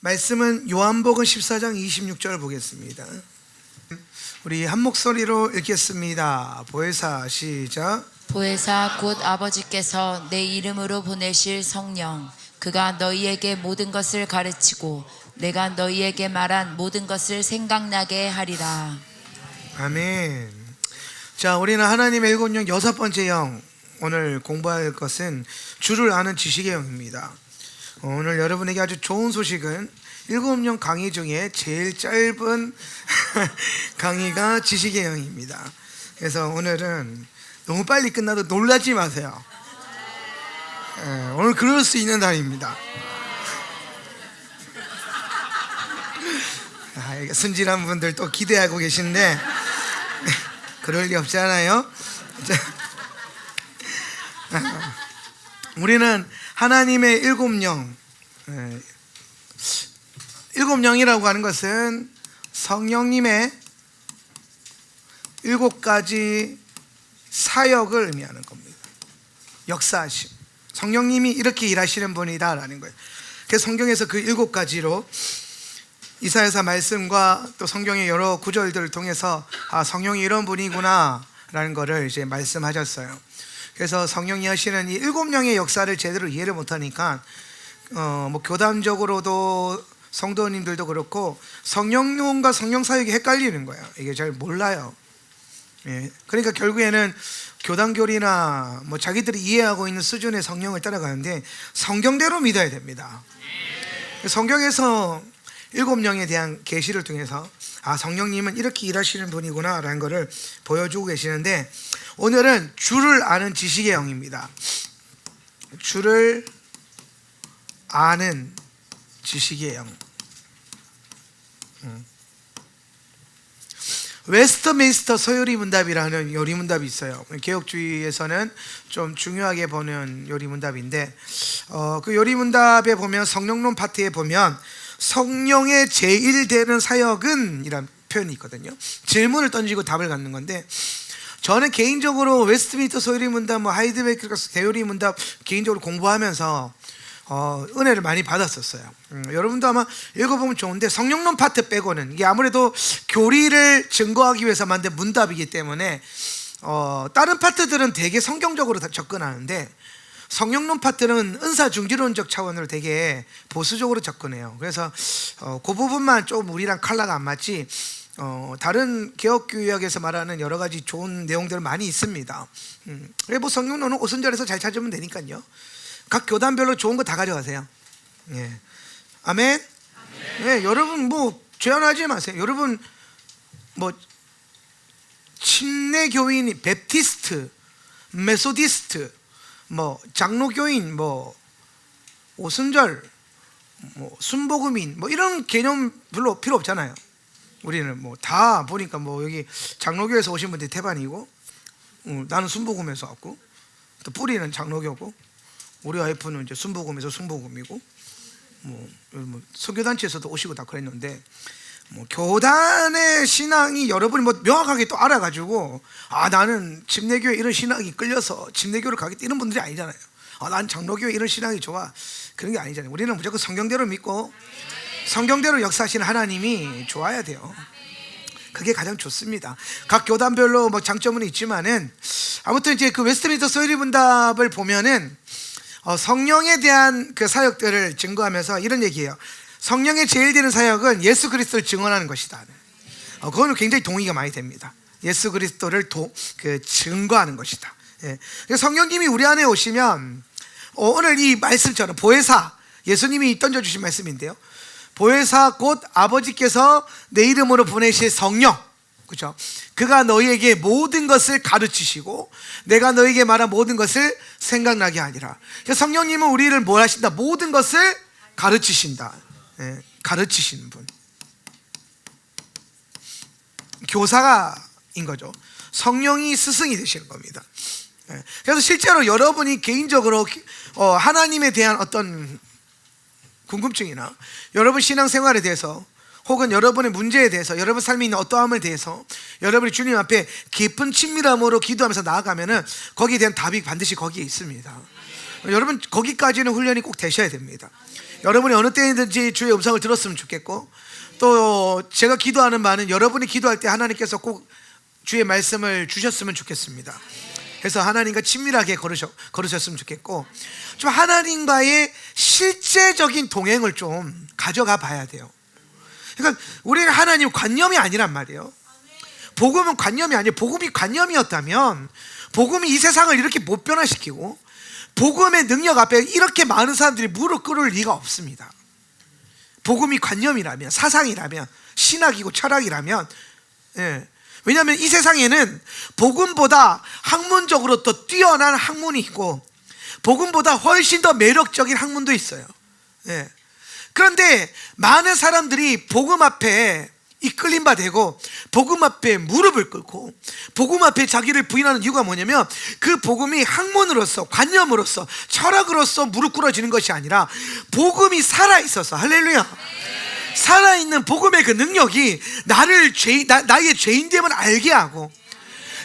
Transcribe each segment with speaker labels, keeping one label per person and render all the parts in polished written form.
Speaker 1: 말씀은 요한복음 14장 26절 보겠습니다. 우리 한 목소리로 읽겠습니다. 보혜사 시작.
Speaker 2: 보혜사 곧 아버지께서 내 이름으로 보내실 성령, 그가 너희에게 모든 것을 가르치고 내가 너희에게 말한 모든 것을 생각나게 하리라.
Speaker 1: 아멘. 자, 우리는 하나님의 일곱 영 여섯 번째 영, 오늘 공부할 것은 주를 아는 지식의 영입니다. 오늘 여러분에게 아주 좋은 소식은 일곱 영 강의 중에 제일 짧은 강의가 지식의 영입니다. 그래서 오늘은 너무 빨리 끝나도 놀라지 마세요. 오늘 그럴 수 있는 날입니다. 순진한 분들 또 기대하고 계신데 그럴 리 없잖아요. 우리는 하나님의 일곱 영, 일곱 영이라고 하는 것은 성령님의 일곱 가지 사역을 의미하는 겁니다. 역사하심, 성령님이 이렇게 일하시는 분이다라는 거예요. 그래서 성경에서 그 일곱 가지로 이사야서 말씀과 또 성경의 여러 구절들을 통해서 성령이 이런 분이구나 라는 것을 이제 말씀하셨어요. 그래서 성령이 하시는 이 일곱 영의 역사를 제대로 이해를 못하니까 교단적으로도 성도님들도 그렇고 성령론과 성령 사역이 헷갈리는 거예요. 이게 잘 몰라요. 그러니까 결국에는 교단교리나 자기들이 이해하고 있는 수준의 성령을 따라가는데 성경대로 믿어야 됩니다. 성경에서 일곱 영에 대한 계시를 통해서 성령님은 이렇게 일하시는 분이구나 라는 것을 보여주고 계시는데, 오늘은 주를 아는 지식의 영입니다. 주를 아는 지식의 영. 웨스트민스터 서요리문답이라는 요리문답이 있어요. 개혁주의에서는 좀 중요하게 보는 요리문답인데, 그 요리문답에 보면 성령론 파트에 보면 성령의 제1되는 사역은 이란 표현이 있거든요. 질문을 던지고 답을 갖는 건데, 저는 개인적으로 웨스트민스터 서요리문답, 하이드베르크 대요리문답 개인적으로 공부하면서 은혜를 많이 받았었어요. 여러분도 아마 읽어보면 좋은데, 성령론 파트 빼고는, 이게 아무래도 교리를 증거하기 위해서 만든 문답이기 때문에 다른 파트들은 되게 성경적으로 다 접근하는데, 성령론 파트는 은사중지론적 차원으로 되게 보수적으로 접근해요. 그래서 그 부분만 좀 우리랑 컬러가 안 맞지, 다른 개혁교역에서 말하는 여러 가지 좋은 내용들 많이 있습니다. 성령론은 오순절에서 잘 찾으면 되니까요. 각 교단별로 좋은 거 다 가져가세요. 아멘. 여러분 제한하지 마세요. 여러분 침례교인, 베프티스트, 메소디스트, 장로교인, 오순절, 순복음인, 이런 개념 별로 필요 없잖아요. 우리는 다 보니까 여기 장로교에서 오신 분들이 태반이고, 나는 순복음에서 왔고, 또 뿌리는 장로교고, 우리 와이프는 이제 순복음에서 순복음이고, 선교단체에서도 오시고 다 그랬는데, 교단의 신앙이 여러분이 명확하게 또 알아가지고, 나는 침례교회 이런 신앙이 끌려서 침례교를 가겠다 이런 분들이 아니잖아요. 난 장로교회 이런 신앙이 좋아, 그런 게 아니잖아요. 우리는 무조건 성경대로 믿고 성경대로 역사하시는 하나님이 좋아야 돼요. 그게 가장 좋습니다. 각 교단별로 장점은 있지만은, 아무튼 이제 그 웨스트민스터 서요리문답을 보면은 성령에 대한 그 사역들을 증거하면서 이런 얘기예요. 성령의 제일 되는 사역은 예수 그리스도를 증언하는 것이다. 그거는 굉장히 동의가 많이 됩니다. 예수 그리스도를 증거하는 것이다. 성령님이 우리 안에 오시면, 오늘 이 말씀처럼 보혜사, 예수님이 던져주신 말씀인데요, 보혜사 곧 아버지께서 내 이름으로 보내실 성령, 그렇죠? 그가 너희에게 모든 것을 가르치시고 내가 너희에게 말한 모든 것을 생각나게 하리라. 성령님은 우리를 뭘 하신다? 모든 것을 가르치신다. 가르치시는 분, 교사인 거죠. 성령이 스승이 되시는 겁니다. 그래서 실제로 여러분이 개인적으로 하나님에 대한 어떤 궁금증이나 여러분 신앙생활에 대해서, 혹은 여러분의 문제에 대해서, 여러분 삶에 있는 어떠함에 대해서 여러분이 주님 앞에 깊은 친밀함으로 기도하면서 나아가면은 거기에 대한 답이 반드시 거기에 있습니다. 여러분 거기까지는 훈련이 꼭 되셔야 됩니다. 여러분이 어느 때든지 주의 음성을 들었으면 좋겠고, 또 제가 기도하는 바는 여러분이 기도할 때 하나님께서 꼭 주의 말씀을 주셨으면 좋겠습니다. 그래서 하나님과 친밀하게 걸으셨으면 좋겠고, 좀 하나님과의 실제적인 동행을 좀 가져가 봐야 돼요. 그러니까 우리는 하나님 관념이 아니란 말이에요. 복음은 관념이 아니에요. 복음이 관념이었다면 복음이 이 세상을 이렇게 못 변화시키고 복음의 능력 앞에 이렇게 많은 사람들이 무릎 꿇을 리가 없습니다. 복음이 관념이라면, 사상이라면, 신학이고 철학이라면, 왜냐하면 이 세상에는 복음보다 학문적으로 더 뛰어난 학문이 있고 복음보다 훨씬 더 매력적인 학문도 있어요. 그런데 많은 사람들이 복음 앞에 이끌림 바 되고 복음 앞에 무릎을 꿇고 복음 앞에 자기를 부인하는 이유가 뭐냐면, 그 복음이 학문으로서, 관념으로서, 철학으로서 무릎 꿇어지는 것이 아니라 복음이 살아있어서, 할렐루야, 살아있는 복음의 그 능력이 나의 죄인됨을 알게 하고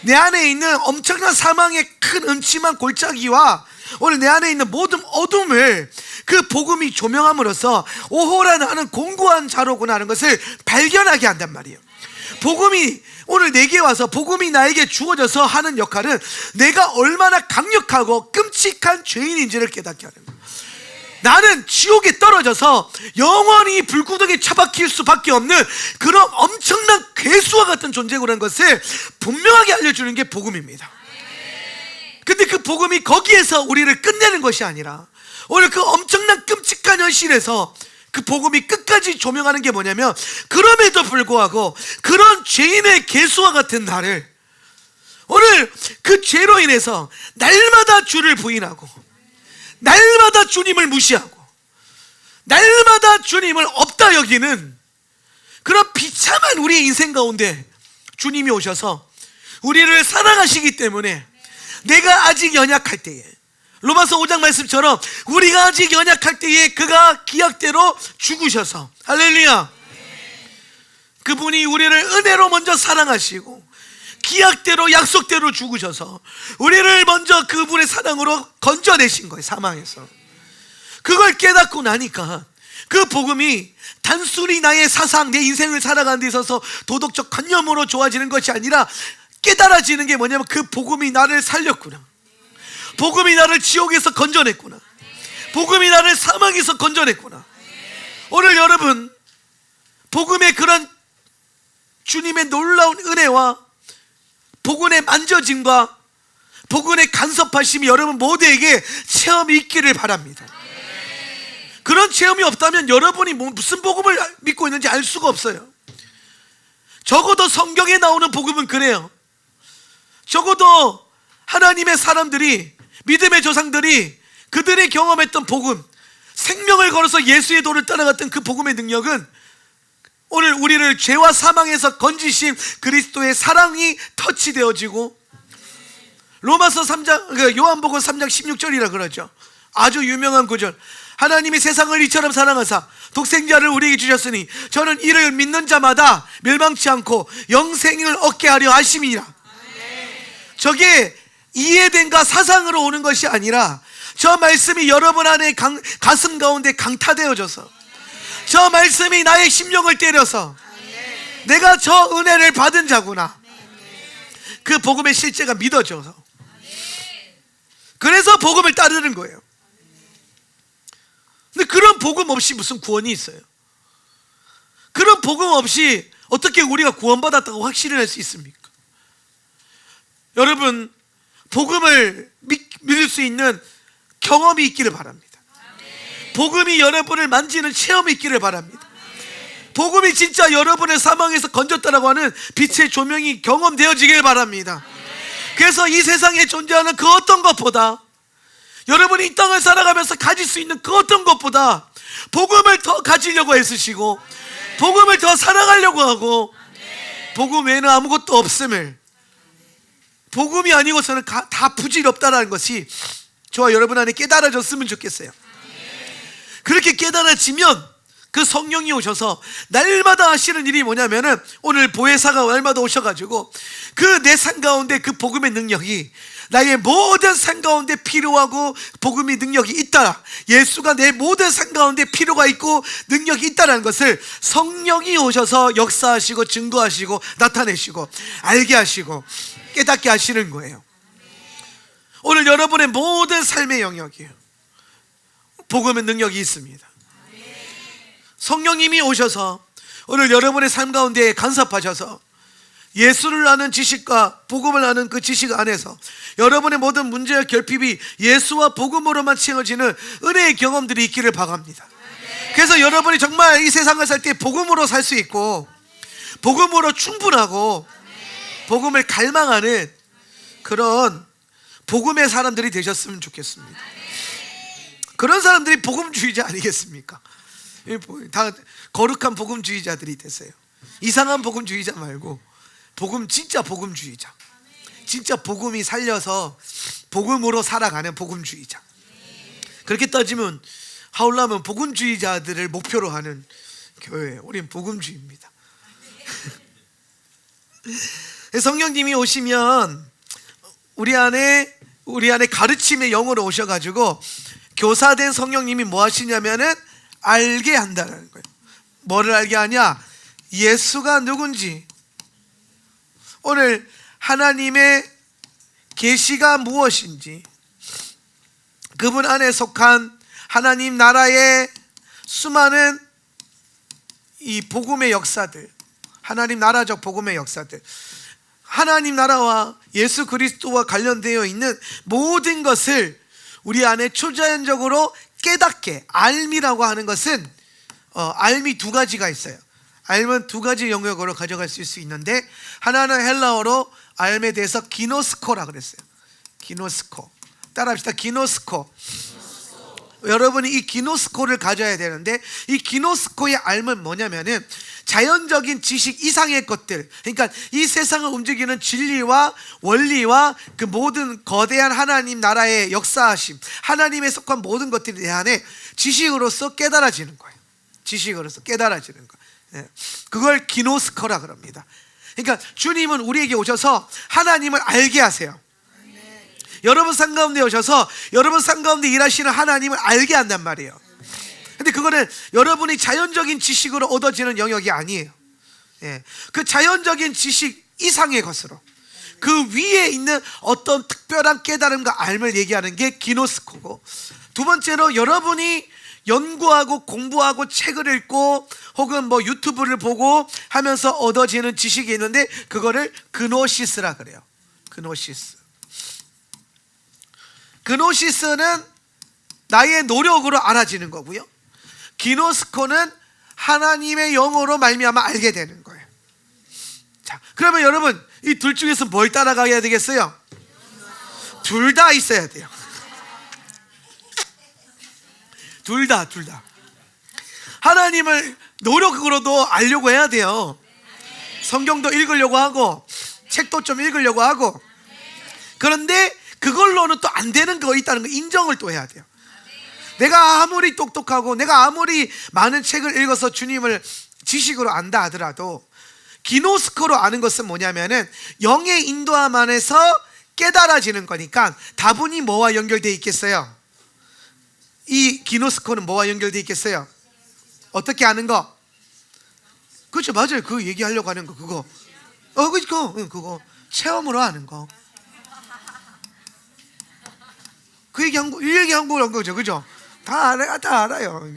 Speaker 1: 내 안에 있는 엄청난 사망의 큰 음침한 골짜기와 오늘 내 안에 있는 모든 어둠을 그 복음이 조명함으로써 오호라 나는 공고한 자로구나 하는 것을 발견하게 한단 말이에요. 복음이 오늘 내게 와서 복음이 나에게 주어져서 하는 역할은 내가 얼마나 강력하고 끔찍한 죄인인지를 깨닫게 하는 거예요. 나는 지옥에 떨어져서 영원히 불구덩이에 처박힐 수밖에 없는 그런 엄청난 괴수와 같은 존재라는 것을 분명하게 알려주는 게 복음입니다. 근데 그 복음이 거기에서 우리를 끝내는 것이 아니라 오늘 그 엄청난 끔찍한 현실에서 그 복음이 끝까지 조명하는 게 뭐냐면, 그럼에도 불구하고 그런 죄인의 괴수와 같은 나를 오늘 그 죄로 인해서 날마다 주를 부인하고 날마다 주님을 무시하고 날마다 주님을 없다 여기는 그런 비참한 우리의 인생 가운데 주님이 오셔서 우리를 사랑하시기 때문에, 내가 아직 연약할 때에, 로마서 5장 말씀처럼 우리가 아직 연약할 때에 그가 기약대로 죽으셔서, 할렐루야, 그분이 우리를 은혜로 먼저 사랑하시고 기약대로, 약속대로 죽으셔서 우리를 먼저 그분의 사랑으로 건져내신 거예요. 사망에서. 그걸 깨닫고 나니까 그 복음이 단순히 나의 사상, 내 인생을 살아가는 데 있어서 도덕적 관념으로 좋아지는 것이 아니라 깨달아지는 게 뭐냐면, 그 복음이 나를 살렸구나, 복음이 나를 지옥에서 건져냈구나, 복음이 나를 사망에서 건져냈구나. 오늘 여러분, 복음의 그런 주님의 놀라운 은혜와 복음의 만져짐과 복음의 간섭하심이 여러분 모두에게 체험이 있기를 바랍니다. 그런 체험이 없다면 여러분이 무슨 복음을 믿고 있는지 알 수가 없어요. 적어도 성경에 나오는 복음은 그래요. 적어도 하나님의 사람들이, 믿음의 조상들이 그들이 경험했던 복음, 생명을 걸어서 예수의 도를 따라갔던 그 복음의 능력은 오늘 우리를 죄와 사망에서 건지신 그리스도의 사랑이 터치되어지고, 로마서 3장, 요한복음 3장 16절이라 그러죠. 아주 유명한 구절. 하나님이 세상을 이처럼 사랑하사 독생자를 우리에게 주셨으니 저는 이를 믿는 자마다 멸망치 않고 영생을 얻게 하려 하심이니라. 저게 이해된가 사상으로 오는 것이 아니라 저 말씀이 여러분 안에 가슴 가운데 강타되어져서, 저 말씀이 나의 심령을 때려서 내가 저 은혜를 받은 자구나, 그 복음의 실제가 믿어져서, 그래서 복음을 따르는 거예요. 근데 그런 복음 없이 무슨 구원이 있어요? 그런 복음 없이 어떻게 우리가 구원받았다고 확신을 할 수 있습니까? 여러분, 복음을 믿을 수 있는 경험이 있기를 바랍니다. 복음이 여러분을 만지는 체험이 있기를 바랍니다. 복음이 진짜 여러분의 사망에서 건졌다라고 하는 빛의 조명이 경험되어지길 바랍니다. 그래서 이 세상에 존재하는 그 어떤 것보다, 여러분이 이 땅을 살아가면서 가질 수 있는 그 어떤 것보다 복음을 더 가지려고 애쓰시고 복음을 더 사랑하려고 하고, 복음 외에는 아무것도 없음을, 복음이 아니고서는 다 부질없다라는 것이 저와 여러분 안에 깨달아졌으면 좋겠어요. 그렇게 깨달아지면 그 성령이 오셔서 날마다 하시는 일이 뭐냐면은, 오늘 보혜사가 날마다 오셔가지고 그 내 삶 가운데 그 복음의 능력이 나의 모든 삶 가운데 필요하고 복음의 능력이 있다, 예수가 내 모든 삶 가운데 필요가 있고 능력이 있다는 것을 성령이 오셔서 역사하시고 증거하시고 나타내시고 알게 하시고 깨닫게 하시는 거예요. 오늘 여러분의 모든 삶의 영역이에요. 복음의 능력이 있습니다. 성령님이 오셔서 오늘 여러분의 삶 가운데 간섭하셔서 예수를 아는 지식과 복음을 아는 그 지식 안에서 여러분의 모든 문제와 결핍이 예수와 복음으로만 채워지는 은혜의 경험들이 있기를 바랍니다. 그래서 여러분이 정말 이 세상을 살 때 복음으로 살 수 있고 복음으로 충분하고 복음을 갈망하는 그런 복음의 사람들이 되셨으면 좋겠습니다. 그런 사람들이 복음주의자 아니겠습니까? 다 거룩한 복음주의자들이 되세요. 이상한 복음주의자 말고 진짜 복음주의자, 진짜 복음이 살려서 복음으로 살아가는 복음주의자. 그렇게 따지면 하울람은 복음주의자들을 목표로 하는 교회예요. 우리는 복음주의입니다. 성령님이 오시면 우리 안에 가르침의 영으로 오셔가지고 교사된 성령님이 뭐 하시냐면은 알게 한다는 거예요. 뭐를 알게 하냐? 예수가 누군지, 오늘 하나님의 계시가 무엇인지, 그분 안에 속한 하나님 나라의 수많은 이 복음의 역사들, 하나님 나라적 복음의 역사들, 하나님 나라와 예수 그리스도와 관련되어 있는 모든 것을 우리 안에 초자연적으로 깨닫게, 알미라고 하는 것은 알미 두 가지가 있어요. 알면 두 가지 영역으로 가져갈 수 있는데, 하나는 헬라어로 알에 대해서 기노스코라 그랬어요. 기노스코. 따라합시다. 기노스코. 여러분이 이 기노스코를 가져야 되는데, 이 기노스코의 알은 뭐냐면은 자연적인 지식 이상의 것들, 그러니까 이 세상을 움직이는 진리와 원리와 그 모든 거대한 하나님 나라의 역사하심, 하나님에 속한 모든 것들에 대한에 지식으로서 깨달아지는 거예요. 지식으로서 깨달아지는 거. 그걸 기노스코라 그럽니다. 그러니까 주님은 우리에게 오셔서 하나님을 알게 하세요. 여러분 삶 가운데 오셔서 여러분 삶 가운데 일하시는 하나님을 알게 한단 말이에요. 근데 그거는 여러분이 자연적인 지식으로 얻어지는 영역이 아니에요. 그 자연적인 지식 이상의 것으로 그 위에 있는 어떤 특별한 깨달음과 알을 얘기하는 게 기노스코고, 두 번째로 여러분이 연구하고 공부하고 책을 읽고 혹은 뭐 유튜브를 보고 하면서 얻어지는 지식이 있는데 그거를 그노시스라 그래요. 그노시스는 나의 노력으로 알아지는 거고요. 기노스코는 하나님의 영으로 말미암아 알게 되는 거예요. 자, 그러면 여러분 이 둘 중에서 뭘 따라가야 되겠어요? 둘 다 있어야 돼요. 둘 다. 하나님을 노력으로도 알려고 해야 돼요. 성경도 읽으려고 하고 책도 좀 읽으려고 하고. 그런데 그걸로는 또 안 되는 거 있다는 거 인정을 또 해야 돼요. 내가 아무리 똑똑하고 내가 아무리 많은 책을 읽어서 주님을 지식으로 안다 하더라도 기노스코로 아는 것은 뭐냐면은 영의 인도함 안에서 깨달아지는 거니까 다분히 뭐와 연결되어 있겠어요? 이 기노스코는 뭐와 연결되어 있겠어요? 어떻게 아는 거? 그렇죠, 맞아요. 그 얘기하려고 하는 거 그거. 그거 체험으로 아는 거. 그 얘기한 거, 이 얘기한 거죠, 그죠? 다 알아요.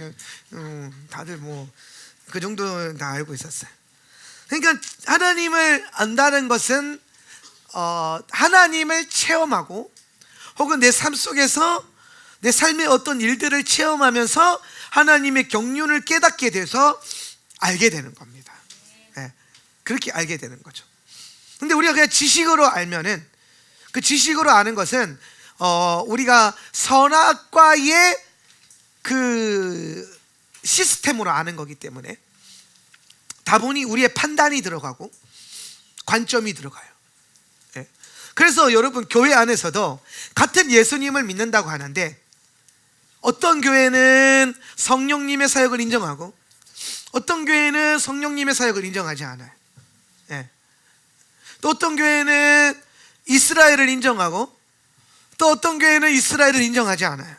Speaker 1: 다들 뭐 그 정도는 다 알고 있었어요. 그러니까 하나님을 안다는 것은 하나님을 체험하고 혹은 내 삶 속에서 내 삶의 어떤 일들을 체험하면서 하나님의 경륜을 깨닫게 돼서 알게 되는 겁니다. 그렇게 알게 되는 거죠. 근데 우리가 그냥 지식으로 알면은, 그 지식으로 아는 것은 우리가 선악과의 그 시스템으로 아는 거기 때문에 다분히 우리의 판단이 들어가고 관점이 들어가요. 그래서 여러분 교회 안에서도 같은 예수님을 믿는다고 하는데 어떤 교회는 성령님의 사역을 인정하고 어떤 교회는 성령님의 사역을 인정하지 않아요. 또 어떤 교회는 이스라엘을 인정하고 또 어떤 교회는 이스라엘을 인정하지 않아요.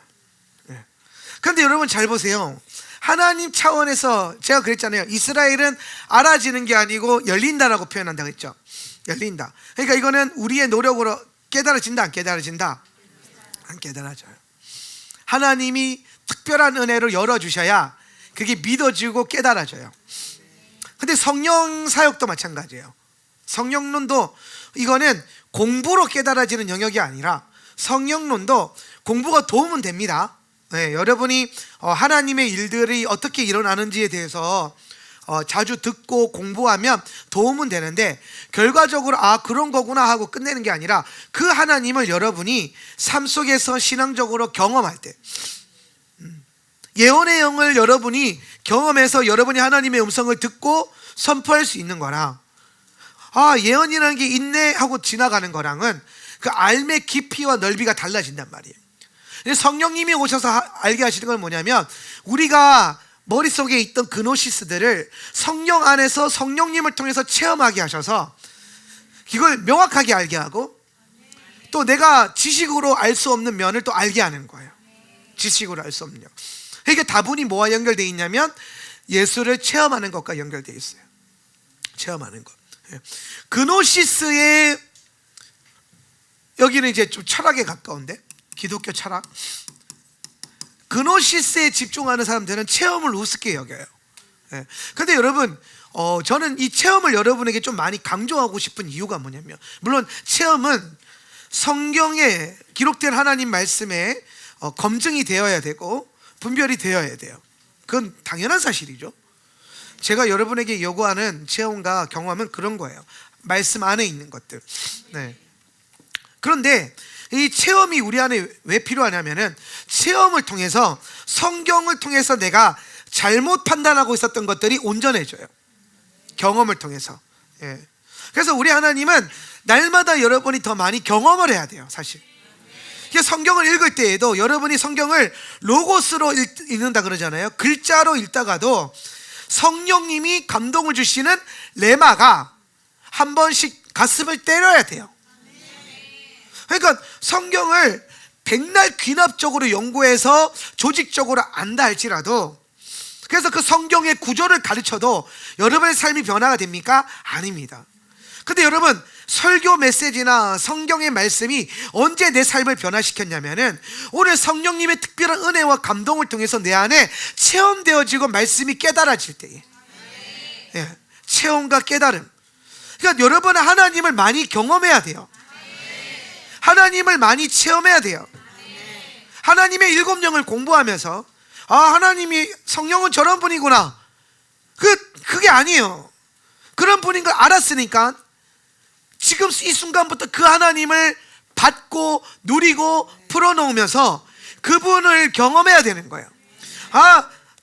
Speaker 1: 그런데 여러분 잘 보세요. 하나님 차원에서 제가 그랬잖아요. 이스라엘은 알아지는 게 아니고 열린다라고 표현한다고 했죠. 열린다. 그러니까 이거는 우리의 노력으로 깨달아진다, 안 깨달아진다? 안 깨달아져요. 하나님이 특별한 은혜로 열어주셔야 그게 믿어지고 깨달아져요. 근데 성령 사역도 마찬가지예요. 성령론도 이거는 공부로 깨달아지는 영역이 아니라 성령론도 공부가 도움은 됩니다. 네, 여러분이 하나님의 일들이 어떻게 일어나는지에 대해서 자주 듣고 공부하면 도움은 되는데 결과적으로 그런 거구나 하고 끝내는 게 아니라 그 하나님을 여러분이 삶 속에서 신앙적으로 경험할 때 예언의 영을 여러분이 경험해서 여러분이 하나님의 음성을 듣고 선포할 수 있는 거랑 예언이라는 게 있네 하고 지나가는 거랑은 그 알의 깊이와 넓이가 달라진단 말이에요. 성령님이 오셔서 알게 하시는 건 뭐냐면 우리가 머릿속에 있던 그노시스들을 성령 안에서 성령님을 통해서 체험하게 하셔서 이걸 명확하게 알게 하고 또 내가 지식으로 알 수 없는 면을 또 알게 하는 거예요. 지식으로 알 수 없는 면. 그러니까 다분히 뭐와 연결되어 있냐면 예수를 체험하는 것과 연결되어 있어요. 체험하는 것. 그노시스의 여기는 이제 좀 철학에 가까운데 기독교 철학. 그노시스에 집중하는 사람들은 체험을 우습게 여겨요. 그런데 여러분 저는 이 체험을 여러분에게 좀 많이 강조하고 싶은 이유가 뭐냐면 물론 체험은 성경에 기록된 하나님 말씀에 검증이 되어야 되고 분별이 되어야 돼요. 그건 당연한 사실이죠. 제가 여러분에게 요구하는 체험과 경험은 그런 거예요. 말씀 안에 있는 것들. 네. 그런데 이 체험이 우리 안에 왜 필요하냐면은 체험을 통해서 성경을 통해서 내가 잘못 판단하고 있었던 것들이 온전해져요. 경험을 통해서. 그래서 우리 하나님은 날마다 여러분이 더 많이 경험을 해야 돼요, 사실. 성경을 읽을 때에도 여러분이 성경을 로고스로 읽는다 그러잖아요. 글자로 읽다가도 성령님이 감동을 주시는 레마가 한 번씩 가슴을 때려야 돼요. 그러니까 성경을 백날 귀납적으로 연구해서 조직적으로 안다 할지라도 그래서 그 성경의 구조를 가르쳐도 여러분의 삶이 변화가 됩니까? 아닙니다. 근데 여러분 설교 메시지나 성경의 말씀이 언제 내 삶을 변화시켰냐면은 오늘 성령님의 특별한 은혜와 감동을 통해서 내 안에 체험되어지고 말씀이 깨달아질 때에 체험과 깨달음. 그러니까 여러분은 하나님을 많이 경험해야 돼요. 하나님을 많이 체험해야 돼요. 하나님의 일곱 영을 공부하면서 하나님이 성령은 저런 분이구나. 그게 아니에요. 그런 분인 걸 알았으니까 지금 이 순간부터 그 하나님을 받고 누리고 풀어놓으면서 그분을 경험해야 되는 거예요.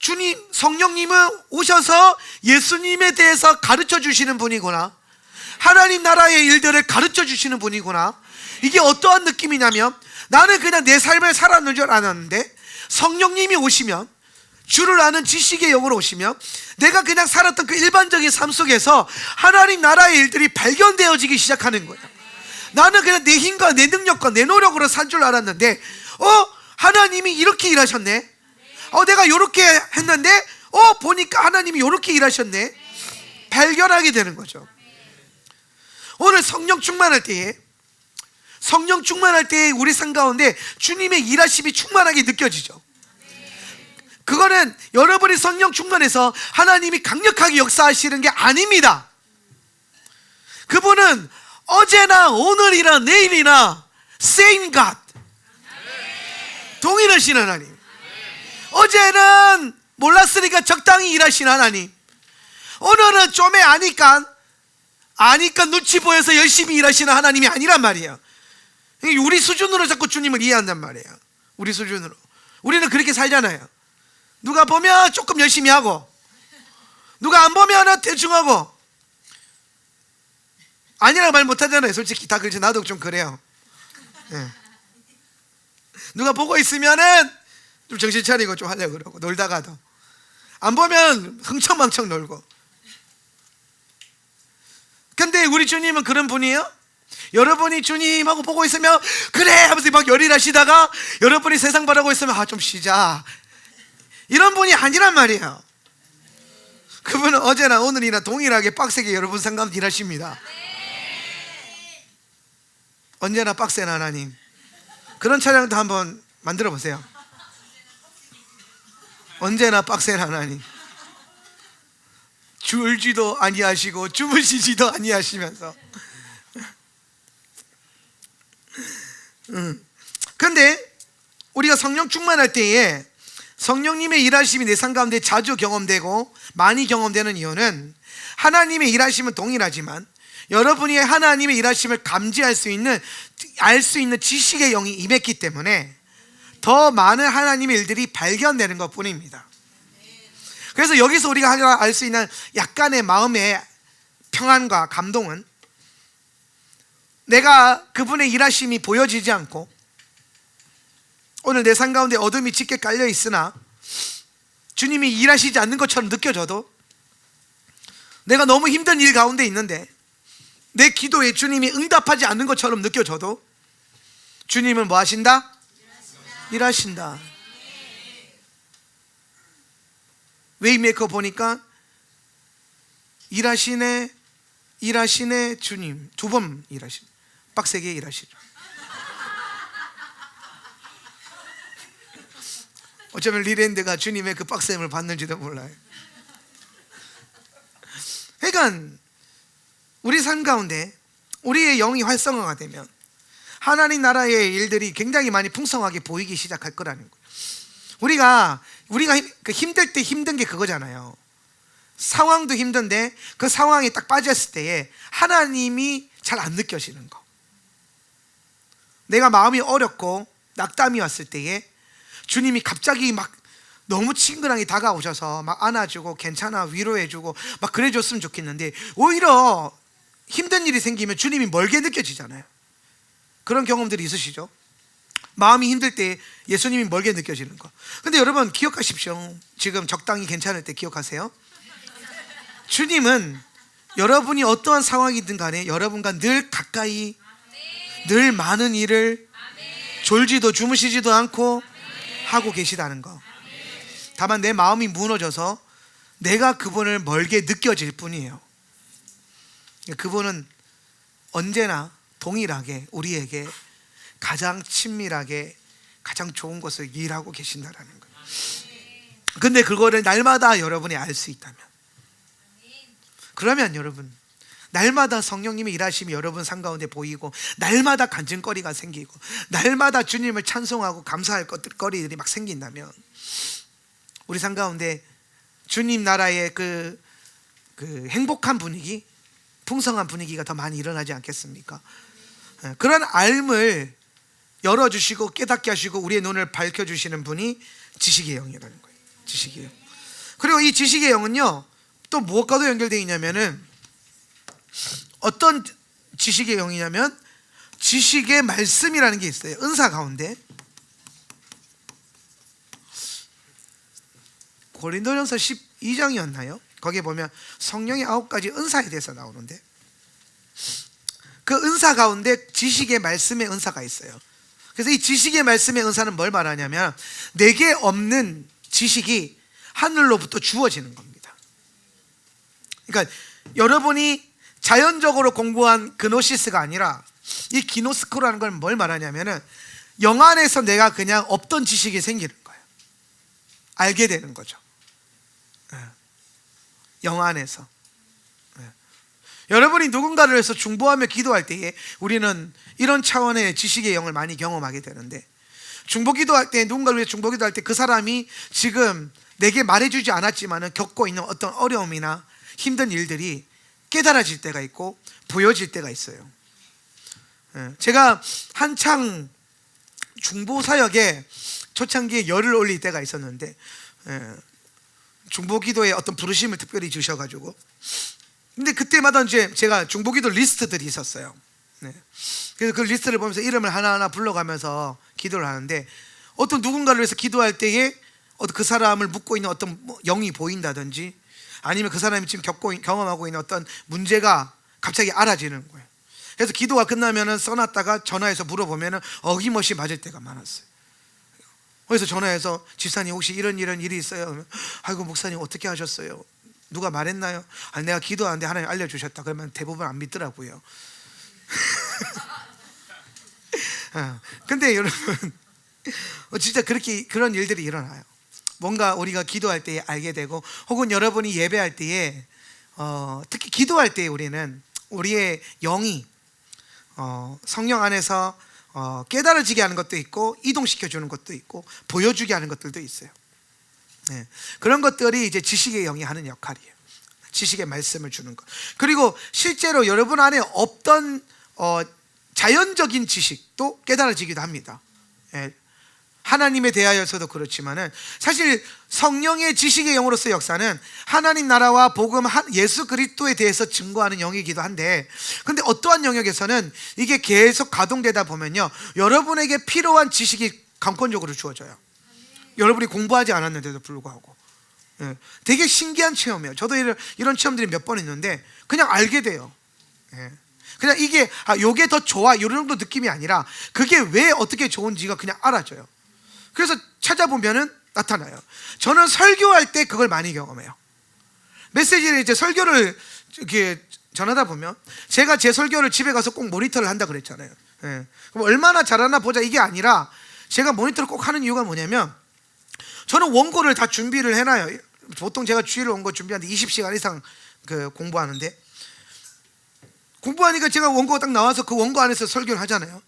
Speaker 1: 주님 성령님은 오셔서 예수님에 대해서 가르쳐 주시는 분이구나. 하나님 나라의 일들을 가르쳐 주시는 분이구나. 이게 어떠한 느낌이냐면 나는 그냥 내 삶을 살았는 줄 알았는데 성령님이 오시면 주를 아는 지식의 영으로 오시면 내가 그냥 살았던 그 일반적인 삶 속에서 하나님 나라의 일들이 발견되어지기 시작하는 거예요. 나는 그냥 내 힘과 내 능력과 내 노력으로 산 줄 알았는데 하나님이 이렇게 일하셨네. 내가 이렇게 했는데 보니까 하나님이 이렇게 일하셨네. 발견하게 되는 거죠. 오늘 성령 충만할 때에 우리 삶 가운데 주님의 일하심이 충만하게 느껴지죠. 그거는 여러분이 성령 충만해서 하나님이 강력하게 역사하시는 게 아닙니다. 그분은 어제나 오늘이나 내일이나 same God, 동일하신 하나님. 어제는 몰랐으니까 적당히 일하신 하나님, 오늘은 좀 아니까 눈치 보여서 열심히 일하시는 하나님이 아니란 말이에요. 우리 수준으로 자꾸 주님을 이해한단 말이에요. 우리 수준으로. 우리는 그렇게 살잖아요. 누가 보면 조금 열심히 하고 누가 안 보면 대충 하고. 아니라고 말 못하잖아요. 솔직히 다 그렇지. 나도 좀 그래요. 누가 보고 있으면은 좀 정신 차리고 좀 하려고 그러고 놀다가도 안 보면 흥청망청 놀고. 근데 우리 주님은 그런 분이에요? 여러분이 주님하고 보고 있으면 그래 하면서 막 열이 나시다가 여러분이 세상 바라고 있으면 좀 쉬자, 이런 분이 아니란 말이에요. 그분은 어제나 오늘이나 동일하게 빡세게 여러분 상가운데 일하십니다. 언제나 빡센 하나님, 그런 차량도 한번 만들어 보세요. 언제나 빡센 하나님, 줄지도 아니하시고 주무시지도 아니하시면서. 근데 우리가 성령 충만할 때에 성령님의 일하심이 내 삶 가운데 자주 경험되고 많이 경험되는 이유는, 하나님의 일하심은 동일하지만 여러분이 하나님의 일하심을 감지할 수 있는, 알 수 있는 지식의 영이 임했기 때문에 더 많은 하나님의 일들이 발견되는 것 뿐입니다. 그래서 여기서 우리가 알 수 있는 약간의 마음의 평안과 감동은, 내가 그분의 일하심이 보여지지 않고 오늘 내 삶 가운데 어둠이 짙게 깔려 있으나 주님이 일하시지 않는 것처럼 느껴져도, 내가 너무 힘든 일 가운데 있는데 내 기도에 주님이 응답하지 않는 것처럼 느껴져도 주님은 뭐 하신다? 일하신다. 웨이메이커 보니까 일하시네 주님, 두 번 일하시네. 빡세게 일하시죠. 어쩌면 리랜드가 주님의 그 빡셈을 받는지도 몰라요. 그러니까 우리 삶 가운데 우리의 영이 활성화가 되면 하나님 나라의 일들이 굉장히 많이 풍성하게 보이기 시작할 거라는 거예요. 우리가 힘들 때 힘든 게 그거잖아요. 상황도 힘든데 그 상황에 딱 빠졌을 때에 하나님이 잘 안 느껴지는 거. 내가 마음이 어렵고 낙담이 왔을 때에 주님이 갑자기 막 너무 친근하게 다가오셔서 막 안아주고 괜찮아 위로해주고 막 그래줬으면 좋겠는데, 오히려 힘든 일이 생기면 주님이 멀게 느껴지잖아요. 그런 경험들이 있으시죠? 마음이 힘들 때 예수님이 멀게 느껴지는 거. 근데 여러분 기억하십시오. 지금 적당히 괜찮을 때 기억하세요. 주님은 여러분이 어떠한 상황이든 간에 여러분과 늘 가까이, 늘 많은 일을 졸지도 주무시지도 않고 하고 계시다는 거. 다만 내 마음이 무너져서 내가 그분을 멀게 느껴질 뿐이에요. 그분은 언제나 동일하게 우리에게 가장 친밀하게 가장 좋은 것을 일하고 계신다라는 거예요. 근데 그거를 날마다 여러분이 알 수 있다면, 그러면 여러분 날마다 성령님의 일하심이 여러분 삶 가운데 보이고, 날마다 간증거리가 생기고, 날마다 주님을 찬송하고 감사할 거리들이 막 생긴다면, 우리 삶 가운데 주님 나라의 그 행복한 분위기, 풍성한 분위기가 더 많이 일어나지 않겠습니까? 그런 알을 열어주시고 깨닫게 하시고 우리의 눈을 밝혀주시는 분이 지식의 영이라는 거예요. 지식의 영. 그리고 이 지식의 영은요, 또 무엇과도 연결되어 있냐면은, 어떤 지식의 영이냐면 지식의 말씀이라는 게 있어요. 은사 가운데 고린도전서 12장이었나요? 거기에 보면 성령의 9가지 은사에 대해서 나오는데, 그 은사 가운데 지식의 말씀의 은사가 있어요. 그래서 이 지식의 말씀의 은사는 뭘 말하냐면, 내게 없는 지식이 하늘로부터 주어지는 겁니다. 그러니까 여러분이 자연적으로 공부한 그노시스가 아니라, 이 기노스코라는 걸 뭘 말하냐면은, 영 안에서 내가 그냥 없던 지식이 생기는 거예요. 알게 되는 거죠. 영 안에서. 여러분이 누군가를 위해서 중보하며 기도할 때에 우리는 이런 차원의 지식의 영을 많이 경험하게 되는데, 중보 기도할 때, 누군가를 위해 중보 기도할 때 그 사람이 지금 내게 말해주지 않았지만 겪고 있는 어떤 어려움이나 힘든 일들이 깨달아질 때가 있고 보여질 때가 있어요. 제가 한창 중보 사역에 초창기에 열을 올릴 때가 있었는데, 중보 기도에 어떤 부르심을 특별히 주셔가지고, 근데 그때마다 이제 제가 중보 기도 리스트들이 있었어요. 그래서 그 리스트를 보면서 이름을 하나하나 불러가면서 기도를 하는데, 어떤 누군가를 위해서 기도할 때에 그 사람을 묻고 있는 어떤 영이 보인다든지, 아니면 그 사람이 지금 경험하고 있는 어떤 문제가 갑자기 알아지는 거예요. 그래서 기도가 끝나면은 써놨다가 전화해서 물어보면은 어김없이 맞을 때가 많았어요. 그래서 전화해서 집사님 혹시 이런 일이 있어요? 그러면 아이고 목사님 어떻게 하셨어요? 누가 말했나요? 아니 내가 기도하는데 하나님 알려주셨다. 그러면 대부분 안 믿더라고요. 근데 여러분 진짜 그런 일들이 일어나요. 뭔가 우리가 기도할 때에 알게 되고, 혹은 여러분이 예배할 때에 특히 기도할 때에 우리는 우리의 영이 성령 안에서 깨달아지게 하는 것도 있고, 이동시켜 주는 것도 있고, 보여주게 하는 것들도 있어요. 네. 그런 것들이 이제 지식의 영이 하는 역할이에요. 지식의 말씀을 주는 것. 그리고 실제로 여러분 안에 없던 자연적인 지식도 깨달아지기도 합니다. 예. 하나님에 대하여서도 그렇지만은 사실 성령의 지식의 영으로서의 역사는 하나님 나라와 복음 예수 그리스도에 대해서 증거하는 영이기도 한데, 근데 어떠한 영역에서는 이게 계속 가동되다 보면요, 여러분에게 필요한 지식이 강권적으로 주어져요. 여러분이 공부하지 않았는데도 불구하고. 예. 되게 신기한 체험이에요. 저도 이런 체험들이 몇 번 있는데 그냥 알게 돼요. 예. 그냥 이게 요게 더 좋아 이런 정도 느낌이 아니라 그게 왜 어떻게 좋은지가 그냥 알아져요. 그래서 찾아보면은 나타나요. 저는 설교할 때 그걸 많이 경험해요. 메시지를 이제 설교를 이렇게 전하다 보면, 제가 제 설교를 집에 가서 꼭 모니터를 한다 그랬잖아요. 예. 그럼 얼마나 잘하나 보자 이게 아니라, 제가 모니터를 꼭 하는 이유가 뭐냐면, 저는 원고를 다 준비를 해놔요. 보통 제가 주일을 원고 준비하는데 20시간 이상 공부하는데, 공부하니까 제가 원고가 딱 나와서 그 원고 안에서 설교를 하잖아요.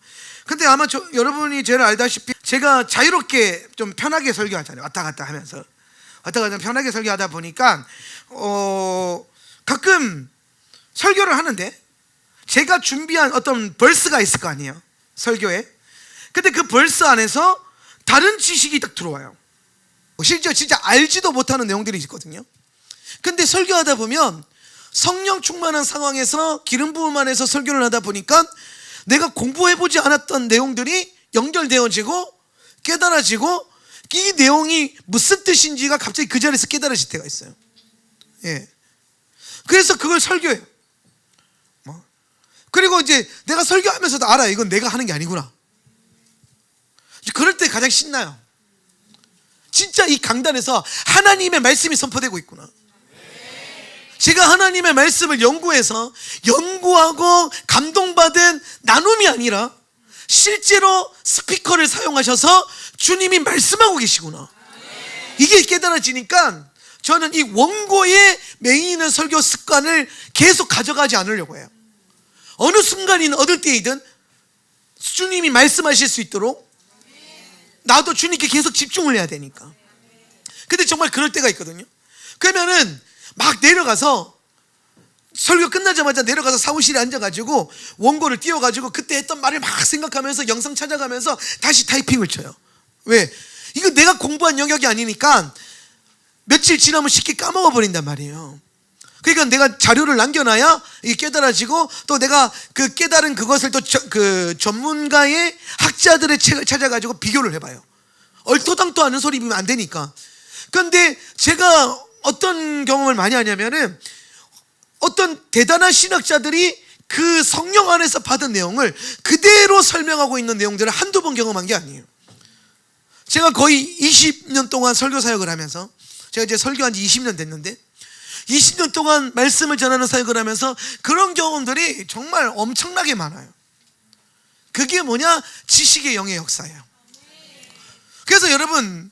Speaker 1: 근데 아마 여러분이 저를 알다시피 제가 자유롭게 좀 편하게 설교하잖아요. 왔다 갔다 하면서 편하게 설교하다 보니까 가끔 설교를 하는데 제가 준비한 어떤 벌스가 있을 거 아니에요, 설교에. 근데 그 벌스 안에서 다른 지식이 딱 들어와요. 실제 진짜 알지도 못하는 내용들이 있거든요. 근데 설교하다 보면 성령 충만한 상황에서 기름 부음 안에서 설교를 하다 보니까 내가 공부해보지 않았던 내용들이 연결되어지고 깨달아지고, 이 내용이 무슨 뜻인지가 갑자기 그 자리에서 깨달아질 때가 있어요. 예. 그래서 그걸 설교해요. 그리고 이제 내가 설교하면서도 알아, 이건 내가 하는 게 아니구나. 그럴 때 가장 신나요. 진짜 이 강단에서 하나님의 말씀이 선포되고 있구나. 제가 하나님의 말씀을 연구하고 감동받은 나눔이 아니라 실제로 스피커를 사용하셔서 주님이 말씀하고 계시구나. 이게 깨달아지니까 저는 이 원고에 매이는 설교 습관을 계속 가져가지 않으려고 해요. 어느 순간이든 어느 때이든 주님이 말씀하실 수 있도록 나도 주님께 계속 집중을 해야 되니까. 근데 정말 그럴 때가 있거든요. 그러면은 막 내려가서, 설교 끝나자마자 내려가서 사무실에 앉아가지고 원고를 띄워가지고 그때 했던 말을 막 생각하면서 영상 찾아가면서 다시 타이핑을 쳐요. 왜? 이거 내가 공부한 영역이 아니니까 며칠 지나면 쉽게 까먹어버린단 말이에요. 그러니까 내가 자료를 남겨놔야 이게 깨달아지고, 또 내가 그 깨달은 그것을 또 그 전문가의 학자들의 책을 찾아가지고 비교를 해봐요. 얼토당토 하는 소리면 안 되니까. 그런데 제가 어떤 경험을 많이 하냐면은, 어떤 대단한 신학자들이 그 성령 안에서 받은 내용을 그대로 설명하고 있는 내용들을 한두 번 경험한 게 아니에요. 제가 거의 20년 동안 설교 사역을 하면서, 제가 이제 설교한 지 20년 됐는데 20년 동안 말씀을 전하는 사역을 하면서 그런 경험들이 정말 엄청나게 많아요. 그게 뭐냐? 지식의 영의 역사예요. 그래서 여러분,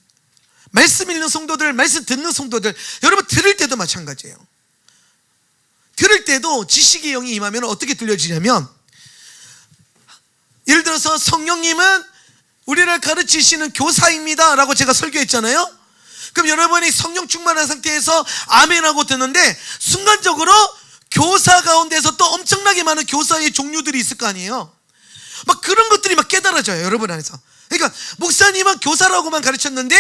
Speaker 1: 말씀 읽는 성도들, 말씀 듣는 성도들, 여러분 들을 때도 마찬가지예요. 들을 때도 지식의 영이 임하면 어떻게 들려지냐면, 예를 들어서 성령님은 우리를 가르치시는 교사입니다 라고 제가 설교했잖아요. 그럼 여러분이 성령 충만한 상태에서 아멘하고 듣는데, 순간적으로 교사 가운데서 또 엄청나게 많은 교사의 종류들이 있을 거 아니에요. 막 그런 것들이 막 깨달아져요, 여러분 안에서. 그러니까 목사님은 교사라고만 가르쳤는데,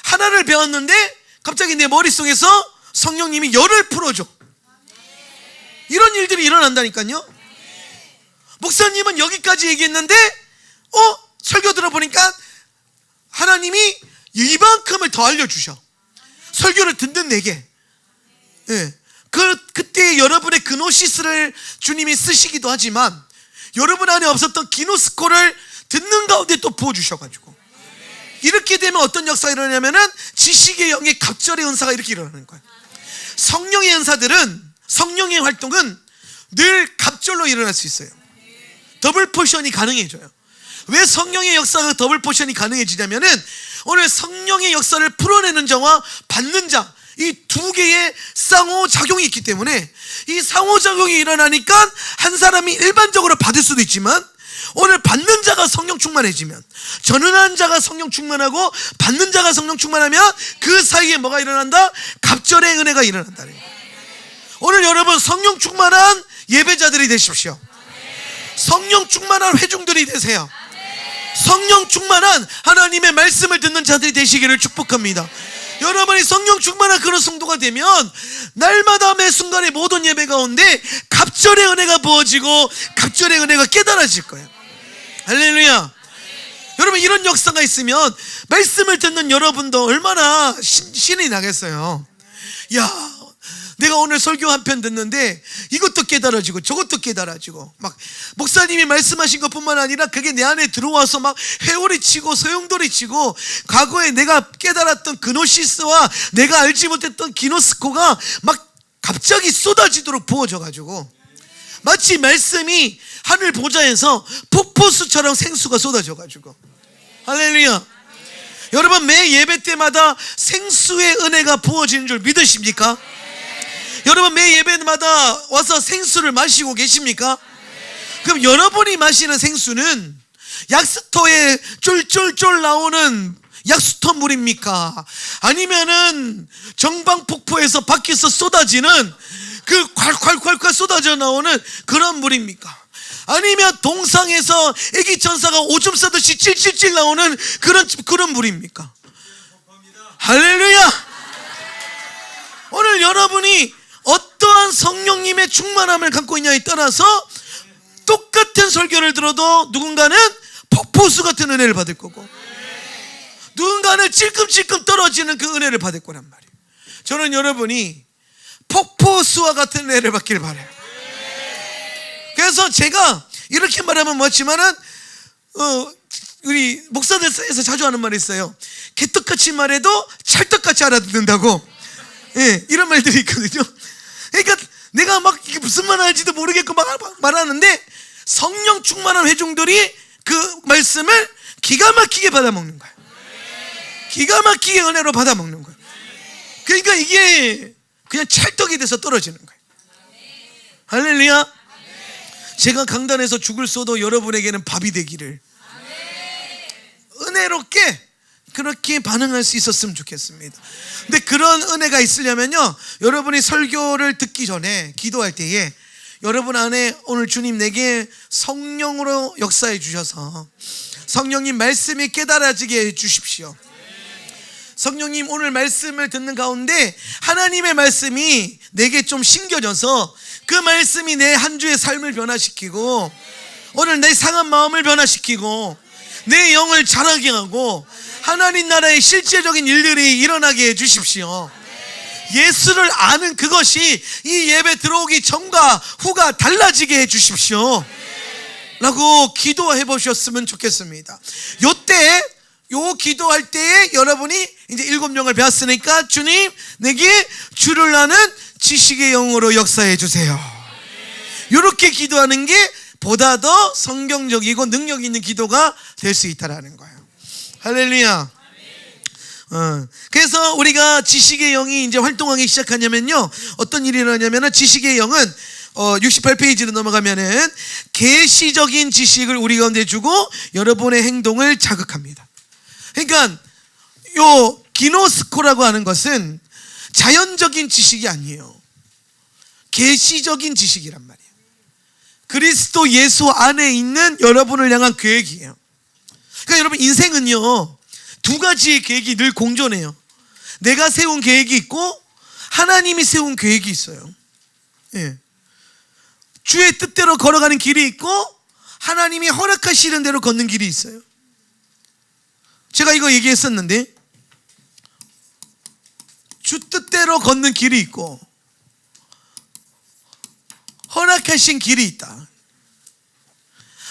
Speaker 1: 하나를 배웠는데 갑자기 내 머릿속에서 성령님이 열을 풀어줘. 이런 일들이 일어난다니까요. 목사님은 여기까지 얘기했는데 설교 들어보니까 하나님이 이만큼을 더 알려주셔. 설교를 듣는 내게. 예. 그때 여러분의 그 그노시스를 주님이 쓰시기도 하지만 여러분 안에 없었던 기노스코를 듣는 가운데 또 부어주셔가지고 이렇게 되면 어떤 역사가 일어나냐면은 지식의 영의 갑절의 은사가 이렇게 일어나는 거예요. 성령의 은사들은, 성령의 활동은 늘 갑절로 일어날 수 있어요. 더블 포션이 가능해져요. 왜 성령의 역사가 더블 포션이 가능해지냐면은 오늘 성령의 역사를 풀어내는 자와 받는 자, 이 두 개의 상호작용이 있기 때문에 이 상호작용이 일어나니까 한 사람이 일반적으로 받을 수도 있지만 오늘 받는 자가 성령 충만해지면, 전능한 자가 성령 충만하고 받는 자가 성령 충만하면 그 사이에 뭐가 일어난다? 갑절의 은혜가 일어난다는 거예요. 오늘 여러분 성령 충만한 예배자들이 되십시오. 성령 충만한 회중들이 되세요. 성령 충만한 하나님의 말씀을 듣는 자들이 되시기를 축복합니다. 여러분이 성령 충만한 그런 성도가 되면 날마다 매 순간의 모든 예배 가운데 갑절의 은혜가 부어지고 갑절의 은혜가 깨달아질 거예요. 할렐루야. 여러분 이런 역사가 있으면 말씀을 듣는 여러분도 얼마나 신이 나겠어요. 야, 내가 오늘 설교 한 편 듣는데 이것도 깨달아지고 저것도 깨달아지고, 막 목사님이 말씀하신 것뿐만 아니라 그게 내 안에 들어와서 막 회오리 치고 소용돌이 치고, 과거에 내가 깨달았던 그노시스와 내가 알지 못했던 기노스코가 막 갑자기 쏟아지도록 부어져가지고 마치 말씀이 하늘 보좌에서 폭포수처럼 생수가 쏟아져가지고, 할렐루야. 여러분 매 예배 때마다 생수의 은혜가 부어지는 줄 믿으십니까? 여러분 매 예배마다 와서 생수를 마시고 계십니까? 그럼 여러분이 마시는 생수는 약수터에 쫄쫄쫄 나오는 약수터 물입니까? 아니면은 정방폭포에서 밖에서 쏟아지는 그 콸콸콸콸 쏟아져 나오는 그런 물입니까? 아니면 동상에서 애기 천사가 오줌 싸듯이 찔찔찔 나오는 그런 물입니까? 할렐루야. 오늘 여러분이 어떠한 성령님의 충만함을 갖고 있냐에 따라서 똑같은 설교를 들어도 누군가는 폭포수 같은 은혜를 받을 거고 누군가는 찔끔찔끔 떨어지는 그 은혜를 받을 거란 말이에요. 저는 여러분이 폭포수와 같은 은혜를 받기를 바라요. 그래서 제가 이렇게 말하면 멋지만은 우리 목사들 사이에서 자주 하는 말이 있어요. 개떡같이 말해도 찰떡같이 알아듣는다고. 예, 이런 말들이 있거든요. 그러니까 내가 막 이게 무슨 말 할지도 모르겠고 막 말하는데 성령 충만한 회중들이 그 말씀을 기가 막히게 받아먹는 거예요. 기가 막히게 은혜로 받아먹는 거예요. 그러니까 이게 그냥 찰떡이 돼서 떨어지는 거예요. 할렐루야. 제가 강단에서 죽을 쏘도 여러분에게는 밥이 되기를 은혜롭게 그렇게 반응할 수 있었으면 좋겠습니다. 근데 그런 은혜가 있으려면요, 여러분이 설교를 듣기 전에 기도할 때에 여러분 안에 오늘 주님 내게 성령으로 역사해 주셔서 성령님 말씀이 깨달아지게 해 주십시오. 성령님 오늘 말씀을 듣는 가운데 하나님의 말씀이 내게 좀 심겨져서 그 말씀이 내 한 주의 삶을 변화시키고 오늘 내 상한 마음을 변화시키고 내 영을 자라게 하고 하나님 나라의 실제적인 일들이 일어나게 해 주십시오. 예수를 아는 그것이 이 예배 들어오기 전과 후가 달라지게 해 주십시오 라고 기도해 보셨으면 좋겠습니다. 요 기도할 때에 여러분이 이제 7명을 배웠으니까 주님 내게 주를 아는 지식의 영으로 역사해 주세요. 이렇게 기도하는 게 보다 더 성경적이고 능력 있는 기도가 될 수 있다라는 거예요. 할렐루야. 그래서 우리가 지식의 영이 이제 활동하기 시작하냐면요, 어떤 일이 일어나냐면은 지식의 영은 68페이지로 넘어가면은 계시적인 지식을 우리 가운데 주고 여러분의 행동을 자극합니다. 그러니까 요 기노스코라고 하는 것은 자연적인 지식이 아니에요. 계시적인 지식이란 말이에요. 그리스도 예수 안에 있는 여러분을 향한 계획이에요. 그러니까 여러분 인생은요, 두 가지의 계획이 늘 공존해요. 내가 세운 계획이 있고 하나님이 세운 계획이 있어요. 예. 주의 뜻대로 걸어가는 길이 있고 하나님이 허락하시는 대로 걷는 길이 있어요. 제가 이거 얘기했었는데 주 뜻대로 걷는 길이 있고 허락하신 길이 있다.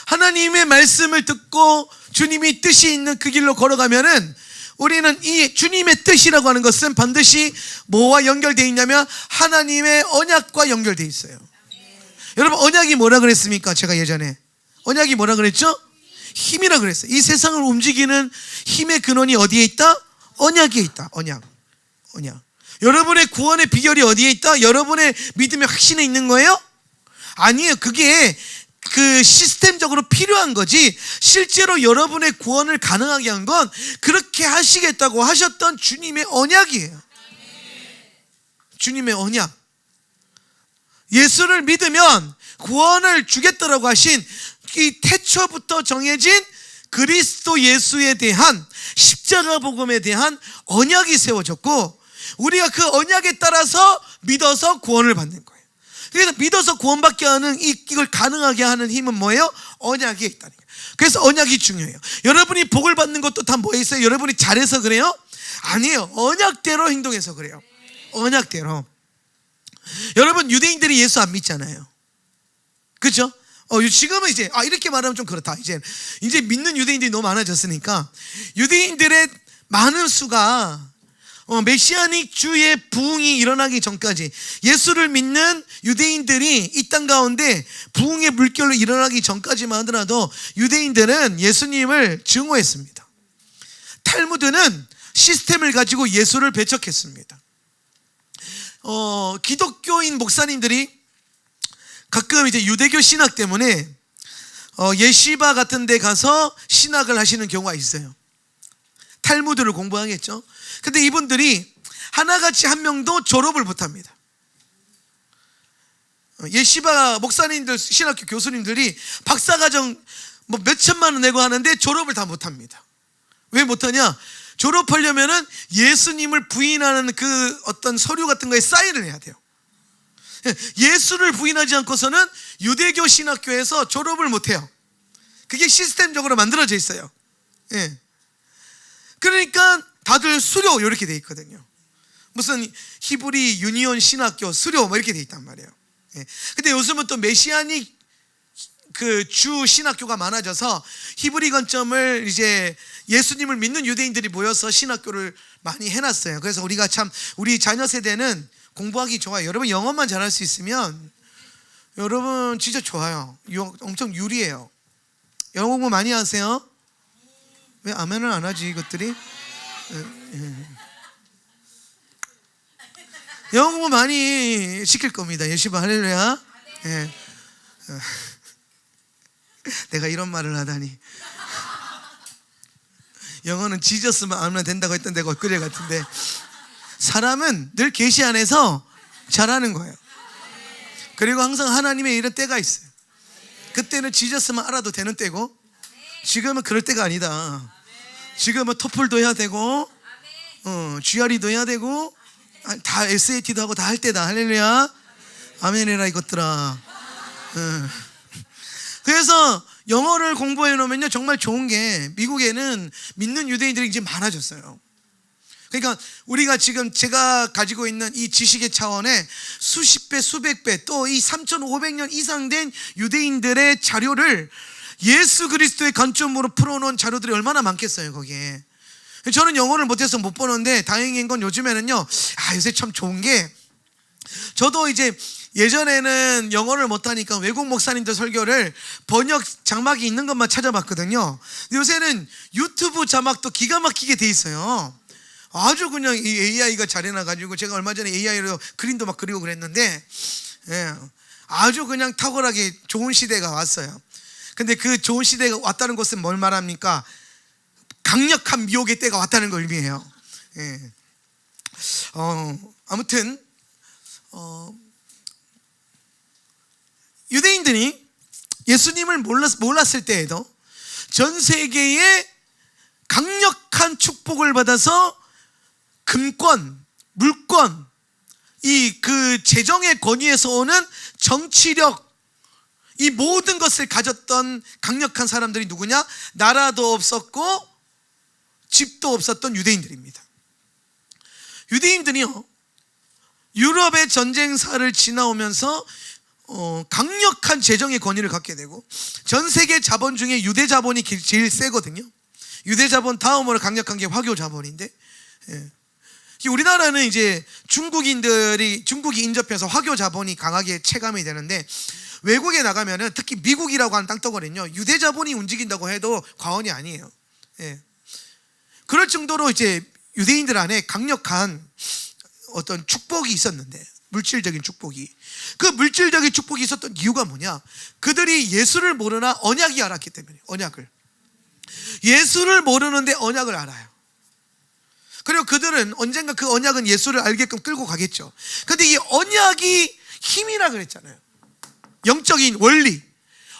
Speaker 1: 하나님의 말씀을 듣고 주님이 뜻이 있는 그 길로 걸어가면은 우리는 이 주님의 뜻이라고 하는 것은 반드시 뭐와 연결되어 있냐면 하나님의 언약과 연결되어 있어요. 여러분, 언약이 뭐라 그랬습니까? 제가 예전에 언약이 뭐라 그랬죠? 힘이라 그랬어요. 이 세상을 움직이는 힘의 근원이 어디에 있다? 언약에 있다. 언약. 여러분의 구원의 비결이 어디에 있다? 여러분의 믿음의 확신에 있는 거예요? 아니에요. 그게 그 시스템적으로 필요한 거지, 실제로 여러분의 구원을 가능하게 한 건 그렇게 하시겠다고 하셨던 주님의 언약이에요. 주님의 언약. 예수를 믿으면 구원을 주겠다라고 하신 이 태초부터 정해진 그리스도 예수에 대한 십자가 복음에 대한 언약이 세워졌고, 우리가 그 언약에 따라서 믿어서 구원을 받는 거예요. 그래서 믿어서 구원받게 하는 이걸 가능하게 하는 힘은 뭐예요? 언약에 있다는 거예요. 그래서 언약이 중요해요. 여러분이 복을 받는 것도 다 뭐에 있어요? 여러분이 잘해서 그래요? 아니에요. 언약대로 행동해서 그래요. 언약대로. 여러분, 유대인들이 예수 안 믿잖아요. 그렇죠? 지금은 이제 이렇게 말하면 좀 그렇다. 이제 믿는 유대인들이 너무 많아졌으니까 유대인들의 많은 수가 메시아닉 주의 부흥이 일어나기 전까지, 예수를 믿는 유대인들이 이 땅 가운데 부흥의 물결로 일어나기 전까지만 하더라도 유대인들은 예수님을 증오했습니다. 탈무드는 시스템을 가지고 예수를 배척했습니다. 기독교인 목사님들이 가끔 이제 유대교 신학 때문에 예시바 같은 데 가서 신학을 하시는 경우가 있어요. 탈무드를 공부하겠죠. 근데 이분들이 하나같이 한 명도 졸업을 못합니다. 예시바 목사님들, 신학교 교수님들이 박사과정 뭐 몇천만 원 내고 하는데 졸업을 다 못합니다. 왜 못하냐? 졸업하려면은 예수님을 부인하는 그 어떤 서류 같은 거에 사인을 해야 돼요. 예수를 부인하지 않고서는 유대교 신학교에서 졸업을 못해요. 그게 시스템적으로 만들어져 있어요. 그러니까 다들 수료 이렇게 돼 있거든요. 무슨 히브리 유니온 신학교 수료 뭐 이렇게 돼 있단 말이에요. 근데 요즘은 또 메시아닉 그 주 신학교가 많아져서 히브리 관점을 이제 예수님을 믿는 유대인들이 모여서 신학교를 많이 해놨어요. 그래서 우리가 참 우리 자녀 세대는 공부하기 좋아요. 여러분, 영어만 잘할 수 있으면 여러분 진짜 좋아요. 엄청 유리해요. 영어 공부 많이 하세요? 왜 아멘을 안 하지 이것들이? 영어 공부 많이 시킬 겁니다. 예시바 할렐루야. 내가 이런 말을 하다니. 영어는 지저스만 알면 된다고 했던 데가 엊그제 같은데, 사람은 늘 계시 안에서 잘하는 거예요. 그리고 항상 하나님의 이런 때가 있어요. 그때는 지저스만 알아도 되는 때고, 지금은 그럴 때가 아니다. 지금은 토플도 해야 되고 GRE도 해야 되고 다 SAT도 하고 다 할 때다. 할렐루야. 아멘해라 이것들아. 그래서 영어를 공부해 놓으면요 정말 좋은 게, 미국에는 믿는 유대인들이 이제 많아졌어요. 그러니까 우리가 지금 제가 가지고 있는 이 지식의 차원에 수십 배 수백 배, 또 이 3,500년 이상 된 유대인들의 자료를 예수 그리스도의 관점으로 풀어놓은 자료들이 얼마나 많겠어요. 거기에 저는 영어를 못해서 못 보는데, 다행인 건 요즘에는요 요새 참 좋은 게, 저도 이제 예전에는 영어를 못하니까 외국 목사님들 설교를 번역 자막이 있는 것만 찾아봤거든요. 요새는 유튜브 자막도 기가 막히게 돼 있어요. 아주 그냥 이 AI가 잘해놔가지고, 제가 얼마 전에 AI로 그림도 막 그리고 그랬는데, 아주 그냥 탁월하게 좋은 시대가 왔어요. 근데 그 좋은 시대가 왔다는 것은 뭘 말합니까? 강력한 미혹의 때가 왔다는 걸 의미해요. 아무튼 유대인들이 예수님을 몰랐을 때에도 전 세계에 강력한 축복을 받아서 금권, 물권, 이 그 재정의 권위에서 오는 정치력, 이 모든 것을 가졌던 강력한 사람들이 누구냐? 나라도 없었고 집도 없었던 유대인들입니다. 유대인들이요 유럽의 전쟁사를 지나오면서 강력한 재정의 권위를 갖게 되고, 전 세계 자본 중에 유대 자본이 제일 세거든요. 유대 자본 다음으로 강력한 게 화교 자본인데, 우리나라는 이제 중국이 인접해서 화교 자본이 강하게 체감이 되는데, 외국에 나가면은 특히 미국이라고 하는 땅덩어리는요, 유대 자본이 움직인다고 해도 과언이 아니에요. 그럴 정도로 이제 유대인들 안에 강력한 어떤 축복이 있었는데, 물질적인 축복이, 그 물질적인 축복이 있었던 이유가 뭐냐? 그들이 예수를 모르나 언약이 알았기 때문에. 예수를 모르는데 언약을 알아요. 그리고 그들은 언젠가 그 언약은 예수를 알게끔 끌고 가겠죠. 근데 이 언약이 힘이라 그랬잖아요. 영적인 원리,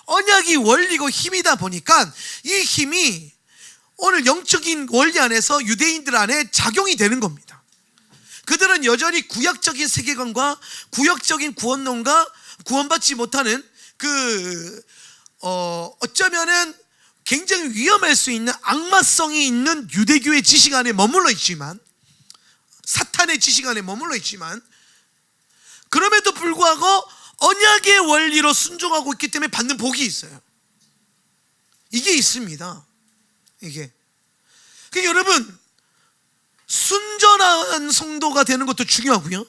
Speaker 1: 언약이 원리고 힘이다 보니까 이 힘이 오늘 영적인 원리 안에서 유대인들 안에 작용이 되는 겁니다. 그들은 여전히 구약적인 세계관과 구약적인 구원론과 구원받지 못하는 어쩌면은 굉장히 위험할 수 있는 악마성이 있는 유대교의 지식 안에 머물러 있지만, 사탄의 지식 안에 머물러 있지만, 그럼에도 불구하고 언약의 원리로 순종하고 있기 때문에 받는 복이 있어요. 이게 있습니다. 이게. 그러니까 여러분, 순전한 성도가 되는 것도 중요하고요,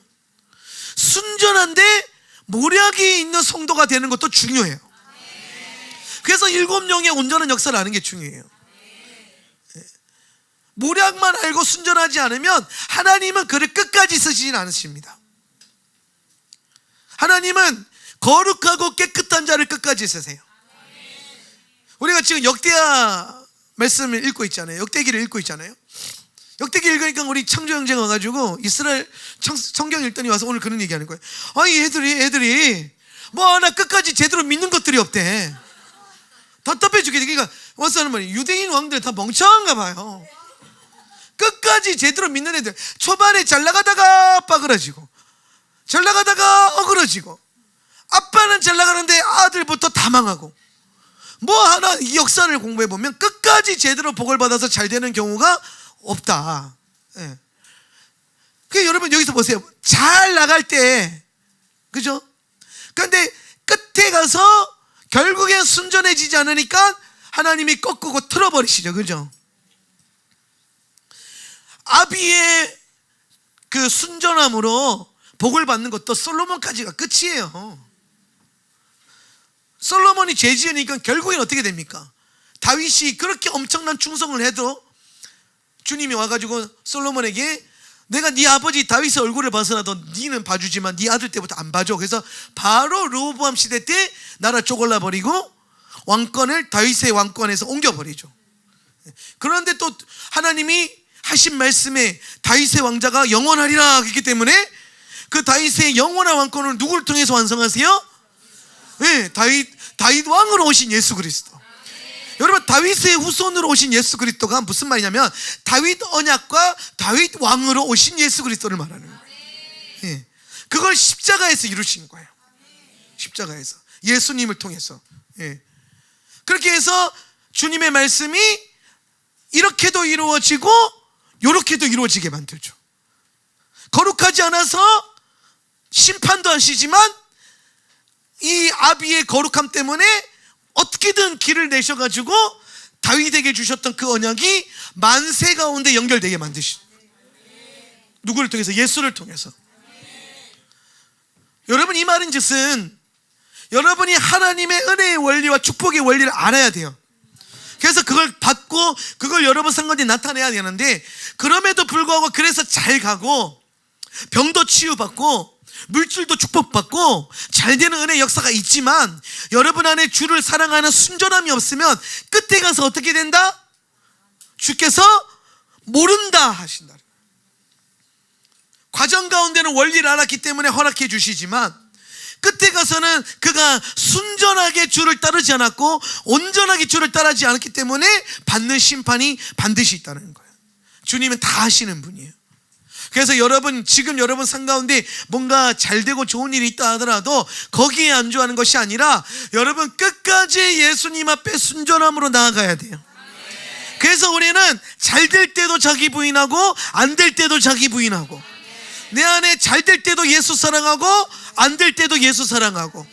Speaker 1: 순전한데 모략이 있는 성도가 되는 것도 중요해요. 그래서 7영의 온전한 역사를 아는 게 중요해요. 모략만 알고 순전하지 않으면 하나님은 그를 끝까지 쓰시진 않으십니다. 하나님은 거룩하고 깨끗한 자를 끝까지 쓰세요. 우리가 지금 역대하 말씀을 읽고 있잖아요. 역대기를 읽고 있잖아요. 역대기 읽으니까 우리 창조 형제가 와가지고 이스라엘 성경 읽더니 와서 오늘 그런 얘기하는 거예요. 아니 애들이 뭐 하나 끝까지 제대로 믿는 것들이 없대. 답답해 죽겠지. 그러니까 와서 하는 말이, 유대인 왕들 다 멍청한가 봐요. 끝까지 제대로 믿는 애들, 초반에 잘 나가다가 빠그러지고, 잘 나가다가 어그러지고, 아빠는 잘 나가는데 아들부터 다 망하고, 뭐 하나 이 역사를 공부해 보면 끝까지 제대로 복을 받아서 잘 되는 경우가 없다. 그 여러분 여기서 보세요. 잘 나갈 때, 그죠? 그런데 끝에 가서 결국엔 순전해지지 않으니까 하나님이 꺾고 틀어버리시죠. 그죠? 아비의 그 순전함으로 복을 받는 것도 솔로몬까지가 끝이에요. 솔로몬이 죄 지으니까 결국엔 어떻게 됩니까? 다윗이 그렇게 엄청난 충성을 해도 주님이 와가지고 솔로몬에게, 내가 네 아버지 다윗의 얼굴을 봐서라도 네는 봐주지만 네 아들 때부터 안 봐줘. 그래서 바로 르호보암 시대 때 나라 쪼글라버리고 왕권을 다윗의 왕권에서 옮겨버리죠. 그런데 또 하나님이 하신 말씀에 다윗의 왕자가 영원하리라 했기 때문에 그 다윗의 영원한 왕권을 누구를 통해서 완성하세요? 다윗 왕으로 오신 예수 그리스도. 여러분, 다윗의 후손으로 오신 예수 그리스도가 무슨 말이냐면 다윗 언약과 다윗 왕으로 오신 예수 그리스도를 말하는 거예요. 그걸 십자가에서 이루신 거예요. 십자가에서 예수님을 통해서. 그렇게 해서 주님의 말씀이 이렇게도 이루어지고 이렇게도 이루어지게 만들죠. 거룩하지 않아서 심판도 하시지만 이 아비의 거룩함 때문에 어떻게든 길을 내셔가지고 다윗에게 주셨던 그 언약이 만세 가운데 연결되게 만드시죠. 누구를 통해서? 예수를 통해서. 여러분, 이 말인 즉슨 여러분이 하나님의 은혜의 원리와 축복의 원리를 알아야 돼요. 그래서 그걸 받고 그걸 여러분 상관에 나타내야 되는데, 그럼에도 불구하고 그래서 잘 가고 병도 치유받고 물질도 축복받고 잘 되는 은혜 역사가 있지만 여러분 안에 주를 사랑하는 순전함이 없으면 끝에 가서 어떻게 된다? 주께서 모른다 하신다. 과정 가운데는 원리를 알았기 때문에 허락해 주시지만 끝에 가서는 그가 순전하게 주를 따르지 않았고 온전하게 주를 따르지 않았기 때문에 받는 심판이 반드시 있다는 거예요. 주님은 다 하시는 분이에요. 그래서 여러분, 지금 여러분 삶 가운데 뭔가 잘 되고 좋은 일이 있다 하더라도 거기에 안주하는 것이 아니라 여러분 끝까지 예수님 앞에 순전함으로 나아가야 돼요. 그래서 우리는 잘 될 때도 자기 부인하고 안 될 때도 자기 부인하고, 내 안에 잘 될 때도 예수 사랑하고 안 될 때도 예수 사랑하고,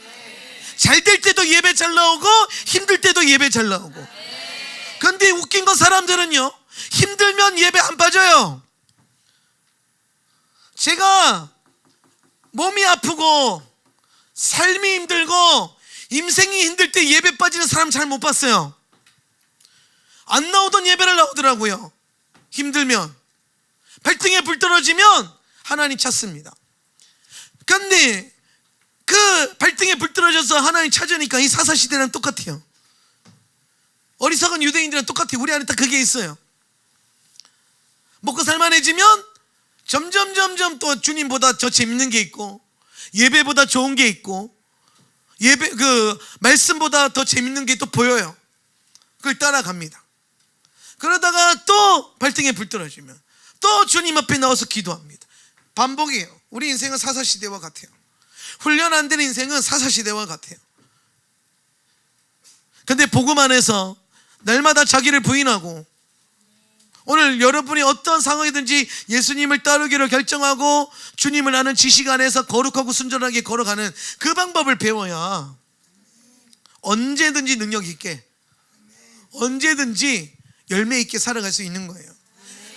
Speaker 3: 잘 될 때도 예배 잘 나오고 힘들 때도 예배 잘 나오고. 근데 웃긴 건 사람들은요, 힘들면 예배 안 빠져요. 제가 몸이 아프고 삶이 힘들고 인생이 힘들 때 예배 빠지는 사람 잘 못 봤어요. 안 나오던 예배를 나오더라고요. 힘들면, 발등에 불 떨어지면 하나님 찾습니다. 근데 그 발등에 불 떨어져서 하나님 찾으니까 이 사사시대랑 똑같아요. 어리석은 유대인들이랑 똑같아요. 우리 안에 딱 그게 있어요. 먹고 살만해지면 점점 또 주님보다 더 재밌는 게 있고, 예배보다 좋은 게 있고, 예배 그 말씀보다 더 재밌는 게 또 보여요. 그걸 따라갑니다. 그러다가 또 발등에 불 떨어지면 또 주님 앞에 나와서 기도합니다. 반복이에요. 우리 인생은 사사시대와 같아요. 훈련 안 된 인생은 사사시대와 같아요. 근데 복음 안에서 날마다 자기를 부인하고, 오늘 여러분이 어떤 상황이든지 예수님을 따르기로 결정하고 주님을 아는 지식 안에서 거룩하고 순전하게 걸어가는 그 방법을 배워야 언제든지 능력 있게, 언제든지 열매 있게 살아갈 수 있는 거예요.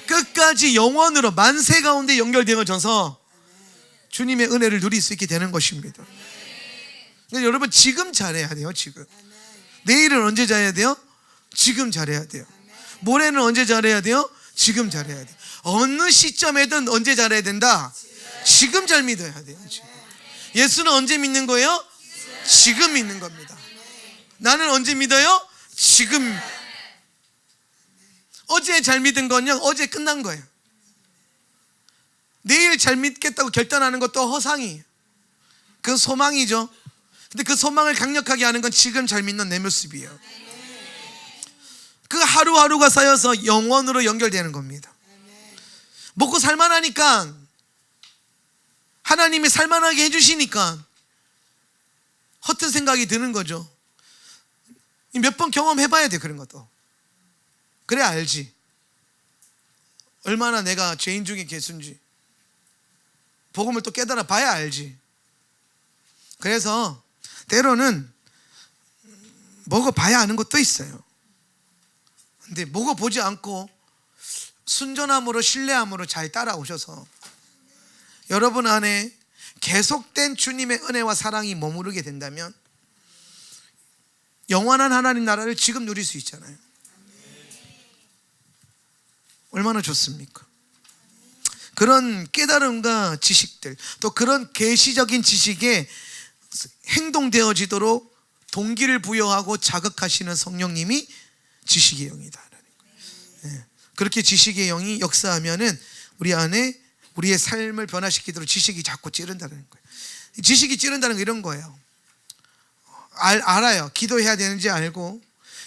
Speaker 3: 끝까지 영원으로 만세 가운데 연결되어져서 주님의 은혜를 누릴 수 있게 되는 것입니다. 그러니까 여러분, 지금 잘해야 돼요. 지금. 내일은 언제 잘해야 돼요? 지금 잘해야 돼요. 모레는 언제 잘해야 돼요? 지금 잘해야 돼요. 어느 시점에든 언제 잘해야 된다? 지금 잘 믿어야 돼요. 지금. 예수는 언제 믿는 거예요? 지금 믿는 겁니다. 나는 언제 믿어요? 지금. 어제 잘 믿은 건요, 어제 끝난 거예요. 내일 잘 믿겠다고 결단하는 것도 허상이에요. 그건 소망이죠. 근데 그 소망을 강력하게 하는 건 지금 잘 믿는 내 모습이에요. 그 하루하루가 쌓여서 영원으로 연결되는 겁니다. 먹고 살만하니까, 하나님이 살만하게 해주시니까 허튼 생각이 드는 거죠. 몇 번 경험해봐야 돼. 그런 것도. 그래 알지. 얼마나 내가 죄인 중에 괴수인지 복음을 또 깨달아 봐야 알지. 그래서 때로는 먹어봐야 아는 것도 있어요. 근데 먹어보지 않고 순전함으로 신뢰함으로 잘 따라오셔서 여러분 안에 계속된 주님의 은혜와 사랑이 머무르게 된다면 영원한 하나님 나라를 지금 누릴 수 있잖아요. 얼마나 좋습니까? 그런 깨달음과 지식들, 또 그런 계시적인 지식에 행동되어지도록 동기를 부여하고 자극하시는 성령님이 지식의 영이다. 그렇게 지식의 영이 역사하면은 우리 안에 우리의 삶을 변화시키도록 지식이 자꾸 찌른다는 거예요. 지식이 찌른다는 건 이런 거예요. 알아요. 기도해야 되는지 알고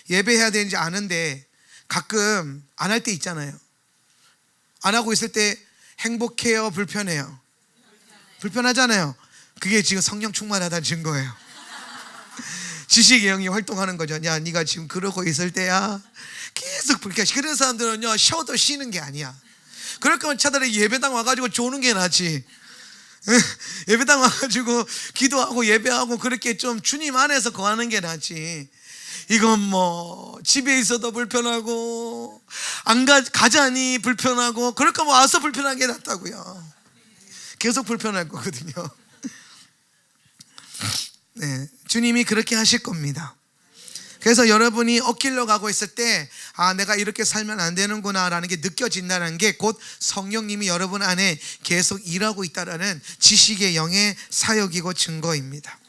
Speaker 3: 예배해야 되는지 아는데 가끔 안 할 때 있잖아요. 안 하고 있을 때 행복해요, 불편해요? 불편하잖아요. 그게 지금 성령 충만하다는 증거예요. 지식의 영이 활동하는 거죠. 야, 네가 지금 그러고 있을 때야 계속 불쾌해. 그런 사람들은요, 쉬어도 쉬는 게 아니야. 그럴 거면 차라리 예배당 와가지고 조는 게 낫지. 예배당 와가지고 기도하고 예배하고 그렇게 좀 주님 안에서 거하는 게 낫지. 이건 뭐 집에 있어도 불편하고 안 가자니 불편하고 그럴 거면 와서 불편한 게 낫다고요. 계속 불편할 거거든요. 네, 주님이 그렇게 하실 겁니다. 그래서 여러분이 엇길로 가고 있을 때, 아, 내가 이렇게 살면 안 되는구나 라는 게 느껴진다는 게 곧 성령님이 여러분 안에 계속 일하고 있다는 지식의 영의 사역이고 증거입니다.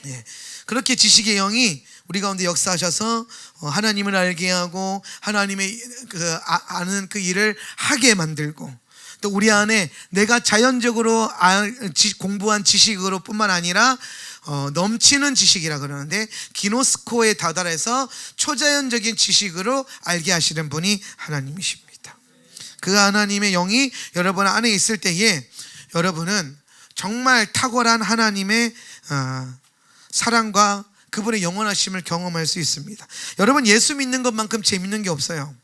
Speaker 3: 예, 그렇게 지식의 영이 우리 가운데 역사하셔서 하나님을 알게 하고 하나님의 아는 그 일을 하게 만들고, 또 우리 안에 내가 자연적으로 공부한 지식으로 뿐만 아니라 넘치는 지식이라 그러는데 기노스코에 다달해서 초자연적인 지식으로 알게 하시는 분이 하나님이십니다. 그 하나님의 영이 여러분 안에 있을 때에 여러분은 정말 탁월한 하나님의 사랑과 그분의 영원하심을 경험할 수 있습니다. 여러분, 예수 믿는 것만큼 재밌는 게 없어요.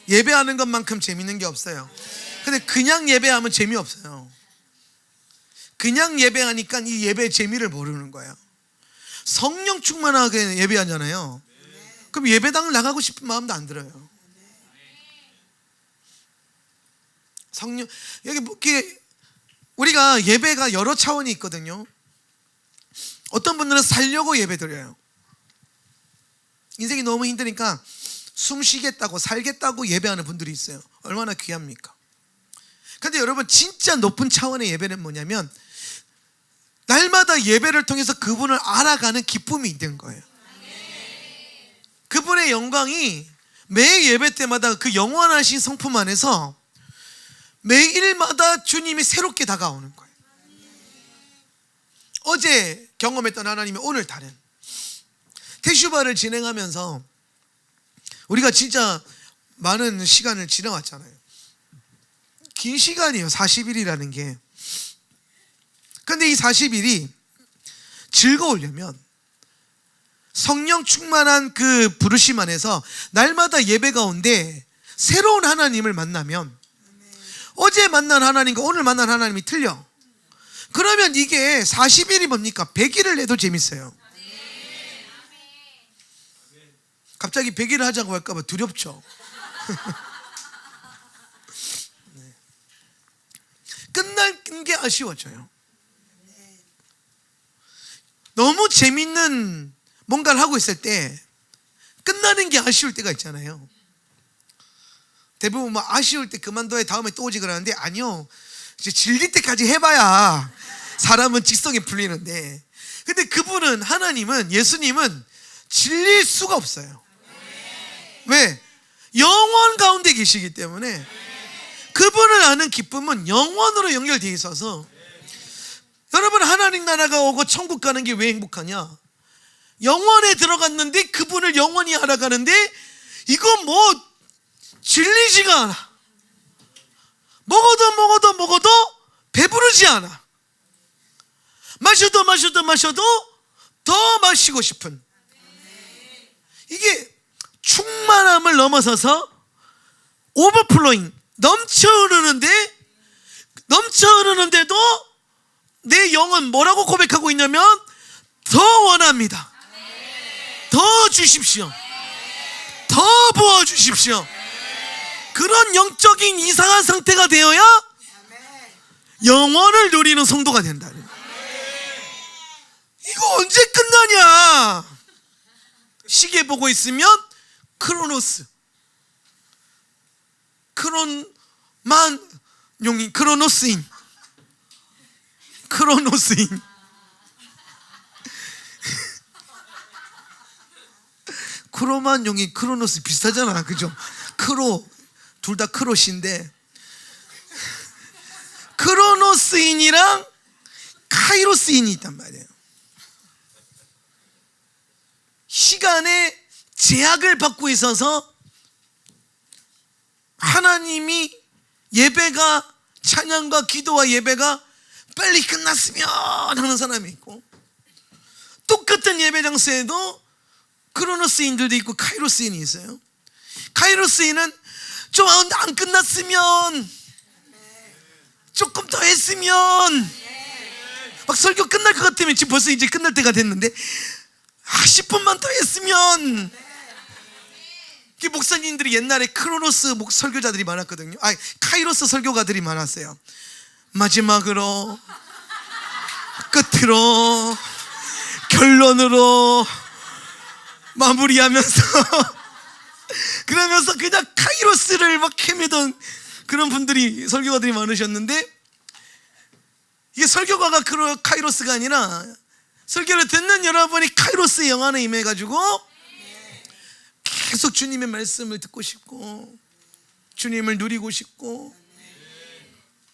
Speaker 3: 예배하는 것만큼 재밌는 게 없어요. 근데 그냥 예배하면 재미없어요. 그냥 예배하니까 이 예배의 재미를 모르는 거예요. 성령 충만하게 예배하잖아요. 그럼 예배당을 나가고 싶은 마음도 안 들어요. 성령 여기 뭐 이렇게 우리가 예배가 여러 차원이 있거든요. 어떤 분들은 살려고 예배드려요. 인생이 너무 힘드니까 숨 쉬겠다고 살겠다고 예배하는 분들이 있어요. 얼마나 귀합니까? 근데 여러분 진짜 높은 차원의 예배는 뭐냐면 날마다 예배를 통해서 그분을 알아가는 기쁨이 있는 거예요. 그분의 영광이 매 예배 때마다 그 영원하신 성품 안에서 매일마다 주님이 새롭게 다가오는 거예요. 어제 경험했던 하나님이 오늘 다른 테슈바를 진행하면서 우리가 진짜 많은 시간을 지나왔잖아요. 긴 시간이에요. 40일이라는 게. 근데 이 40일이 즐거우려면 성령 충만한 그 부르심 안에서 날마다 예배 가운데 새로운 하나님을 만나면 어제 만난 하나님과 오늘 만난 하나님이 틀려. 그러면 이게 40일이 뭡니까? 100일을 해도 재밌어요. 갑자기 100일을 하자고 할까봐 두렵죠. 네. 끝나는 게 아쉬워져요. 너무 재밌는 뭔가를 하고 있을 때 끝나는 게 아쉬울 때가 있잖아요. 대부분 뭐 아쉬울 때 그만둬야 다음에 또 오지 그러는데 아니요. 이제 질릴 때까지 해봐야 사람은 직성이 풀리는데, 근데 그분은 하나님은 예수님은 질릴 수가 없어요. 왜? 영원 가운데 계시기 때문에 그분을 아는 기쁨은 영원으로 연결되어 있어서 여러분 하나님 나라가 오고 천국 가는 게 왜 행복하냐? 영원에 들어갔는데 그분을 영원히 알아가는데 이거 뭐 질리지가 않아. 먹어도 배부르지 않아. 마셔도 더 마시고 싶은, 이게 충만함을 넘어서서 오버플로잉, 넘쳐 흐르는데도 내 영은 뭐라고 고백하고 있냐면 더 원합니다. 더 주십시오. 더 부어주십시오. 그런 영적인 이상한 상태가 되어야 영원을 누리는 성도가 된다. 이거 언제 끝나냐? 시계 보고 있으면 크로노스, 크로노스인 크로만용이 크로노스 비슷하잖아, 그죠? 둘 다 크로시인데 크로노스인이랑 카이로스인이 있단 말이에요. 시간의 제약을 받고 있어서 하나님이 예배가, 찬양과 기도와 예배가 빨리 끝났으면 하는 사람이 있고, 똑같은 예배 장소에도 크로노스인들도 있고 카이로스인이 있어요. 카이로스인은 좀 안 끝났으면, 조금 더 했으면, 막 설교 끝날 것 같으면 지금 벌써 이제 끝날 때가 됐는데 10분만 더 했으면. 목사님들이 옛날에 크로노스 설교자들이 많았거든요. 카이로스 설교가들이 많았어요. 마지막으로, 끝으로, 결론으로 마무리하면서 그러면서 그냥 카이로스를 막 헤매던 그런 분들이, 설교가들이 많으셨는데, 이게 설교가가 카이로스가 아니라 설교를 듣는 여러분이 카이로스의 영안에 임해가지고 계속 주님의 말씀을 듣고 싶고 주님을 누리고 싶고,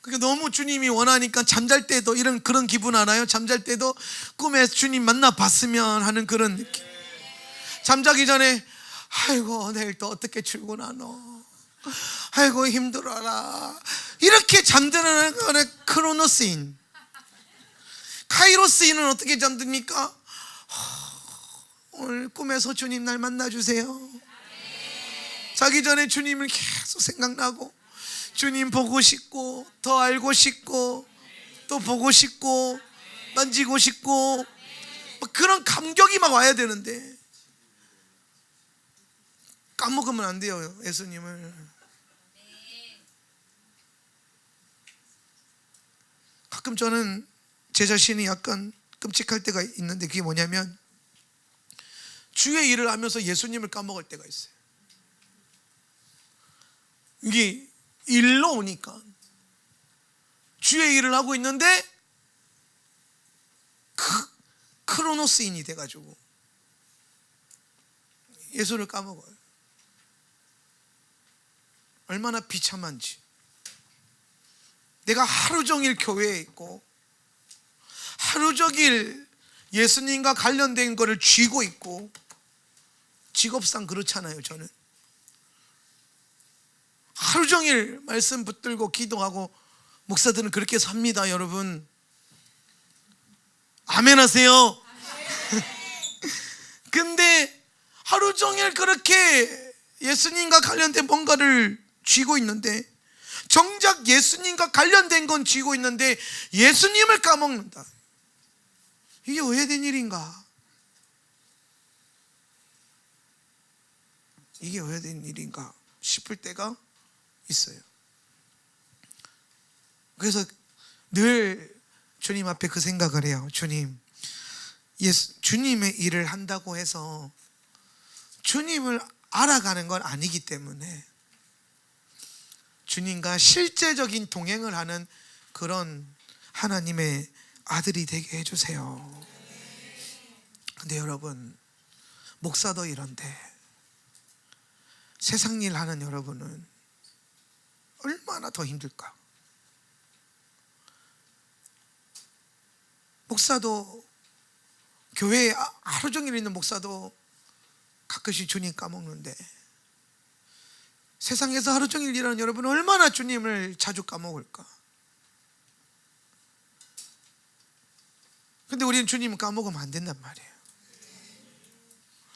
Speaker 3: 그게 너무 주님이 원하니까 잠잘 때도 그런 기분 알아요? 잠잘 때도 꿈에 주님 만나봤으면 하는 그런 느낌. 잠자기 전에 아이고 내일 또 어떻게 출근하노, 아이고 힘들어라, 이렇게 잠드는 거는 크로노스인. 카이로스인은 어떻게 잠듭니까? 오늘 꿈에서 주님 날 만나주세요. 자기 전에 주님을 계속 생각나고 주님 보고 싶고 더 알고 싶고 또 보고 싶고 만지고 싶고 막 그런 감격이 막 와야 되는데 까먹으면 안 돼요, 예수님을. 가끔 저는 제 자신이 약간 끔찍할 때가 있는데, 그게 뭐냐면 주의 일을 하면서 예수님을 까먹을 때가 있어요. 이게 일로 오니까 주의 일을 하고 있는데 크로노스인이 돼가지고 예수를 까먹어요. 얼마나 비참한지. 내가 하루 종일 교회에 있고 하루 종일 예수님과 관련된 거를 쥐고 있고, 직업상 그렇잖아요. 저는 하루 종일 말씀 붙들고 기도하고, 목사들은 그렇게 삽니다, 여러분. 아멘 하세요. 근데 하루 종일 그렇게 예수님과 관련된 뭔가를 쥐고 있는데, 정작 예수님과 관련된 건 쥐고 있는데 예수님을 까먹는다. 이게 왜 된 일인가? 이게 왜 된 일인가 싶을 때가 있어요. 그래서 늘 주님 앞에 그 생각을 해요. 주님, 주님의 일을 한다고 해서 주님을 알아가는 건 아니기 때문에 주님과 실제적인 동행을 하는 그런 하나님의 아들이 되게 해주세요. 근데 여러분, 목사도 이런데 세상 일 하는 여러분은 얼마나 더 힘들까? 목사도, 교회에 하루 종일 있는 목사도 가끔씩 주님 까먹는데, 세상에서 하루 종일 일하는 여러분은 얼마나 주님을 자주 까먹을까? 근데 우리는 주님을 까먹으면 안 된단 말이에요.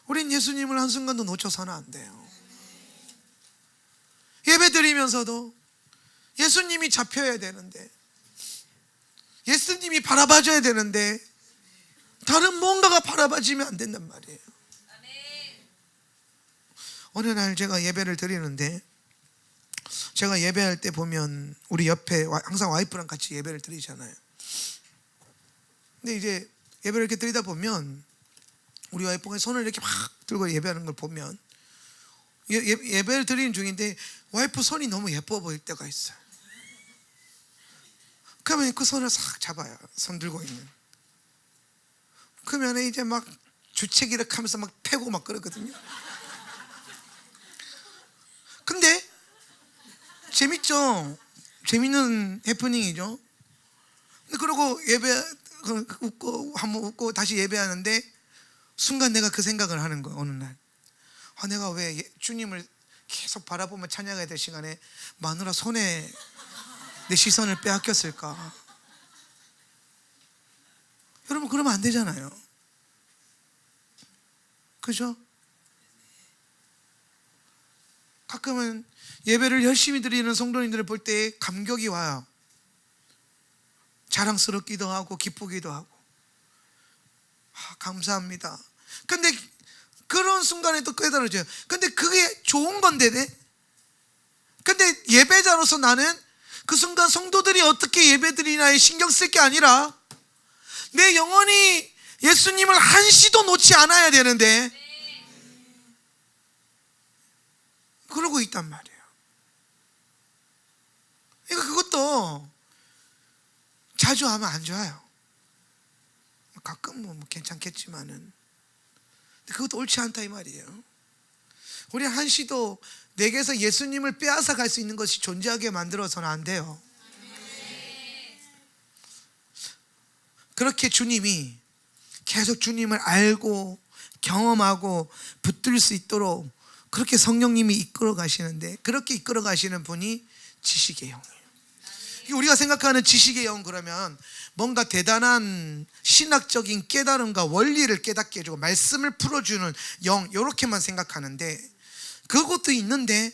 Speaker 3: 우린 예수님을 한순간도 놓쳐서는 안 돼요. 예배 드리면서도 예수님이 잡혀야 되는데, 예수님이 바라봐줘야 되는데 다른 뭔가가 바라봐지면 안 된단 말이에요. 어느 날 제가 예배를 드리는데, 제가 예배할 때 보면 우리 옆에 항상 와이프랑 같이 예배를 드리잖아요. 근데 이제 예배를 이렇게 드리다 보면 우리 와이프가 손을 이렇게 막 들고 예배하는 걸 보면, 예배를 드리는 중인데 와이프 손이 너무 예뻐 보일 때가 있어요. 그러면 그 손을 싹 잡아요. 손 들고 있는. 그러면 이제 막 주책 이렇게 하면서 막 패고 막 그러거든요. 근데 재밌죠? 재밌는 해프닝이죠. 그러고 예배 웃고 한번 웃고 다시 예배하는데, 순간 내가 그 생각을 하는 거예요. 어느 날, 내가 왜 주님을 계속 바라보며 찬양해야 될 시간에 마누라 손에 내 시선을 빼앗겼을까? 여러분, 그러면 안 되잖아요. 그죠? 가끔은 예배를 열심히 드리는 성도님들을 볼 때 감격이 와요. 자랑스럽기도 하고 기쁘기도 하고, 감사합니다. 근데 그런 순간에 또 깨달아져요. 근데 그게 좋은 건데, 근데 예배자로서 나는 그 순간 성도들이 어떻게 예배드리나에 신경 쓸 게 아니라 내 영혼이 예수님을 한시도 놓지 않아야 되는데 그러고 있단 말이에요. 그러니까 그것도 자주 하면 안 좋아요. 가끔 뭐 괜찮겠지만은 그것도 옳지 않다 이 말이에요. 우리 한시도 내게서 예수님을 빼앗아 갈 수 있는 것이 존재하게 만들어서는 안 돼요. 그렇게 주님이 계속 주님을 알고 경험하고 붙들 수 있도록 그렇게 성령님이 이끌어 가시는데, 그렇게 이끌어 가시는 분이 지식의 영이에요. 우리가 생각하는 지식의 영, 그러면 뭔가 대단한 신학적인 깨달음과 원리를 깨닫게 해주고 말씀을 풀어주는 영, 이렇게만 생각하는데, 그것도 있는데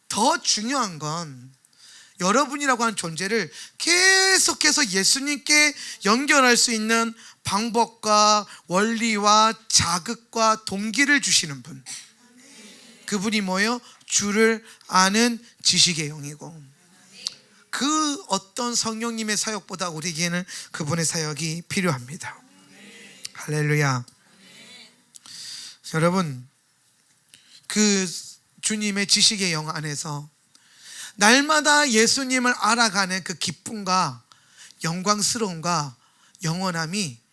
Speaker 3: 더 중요한 건 여러분이라고 하는 존재를 계속해서 예수님께 연결할 수 있는
Speaker 1: 방법과 원리와 자극과 동기를 주시는 분, 그분이 뭐예요? 주를 아는 지식의 영이고, 그 어떤 성령님의 사역보다 우리에게는 그분의 사역이 필요합니다. 할렐루야. 여러분, 그 주님의 지식의 영 안에서 날마다 예수님을 알아가는 그 기쁨과 영광스러움과 영원함이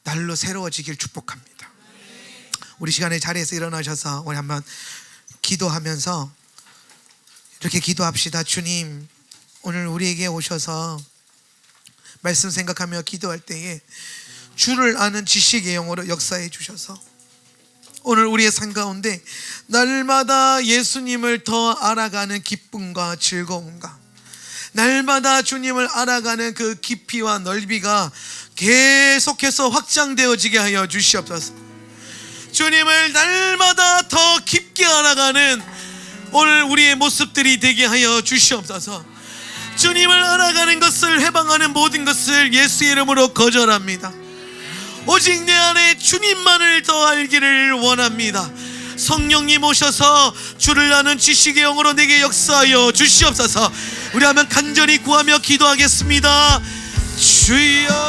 Speaker 1: 날로 새로워지길 축복합니다. 우리 시간에 자리에서 일어나셔서 우리 한번 기도하면서 이렇게 기도합시다. 주님, 오늘 우리에게 오셔서 말씀 생각하며 기도할 때에 주를 아는 지식의 영으로 역사해 주셔서 오늘 우리의 삶 가운데 날마다 예수님을 더 알아가는 기쁨과 즐거움과 날마다 주님을 알아가는 그 깊이와 넓이가 계속해서 확장되어지게 하여 주시옵소서. 주님을 날마다 더 깊게 알아가는 오늘 우리의 모습들이 되게 하여 주시옵소서. 주님을 알아가는 것을 해방하는 모든 것을 예수의 이름으로 거절합니다. 오직 내 안에 주님만을 더 알기를 원합니다. 성령님 오셔서 주를 아는 지식의 영으로 내게 역사하여 주시옵소서. 우리 한번 간절히 구하며 기도하겠습니다. 주여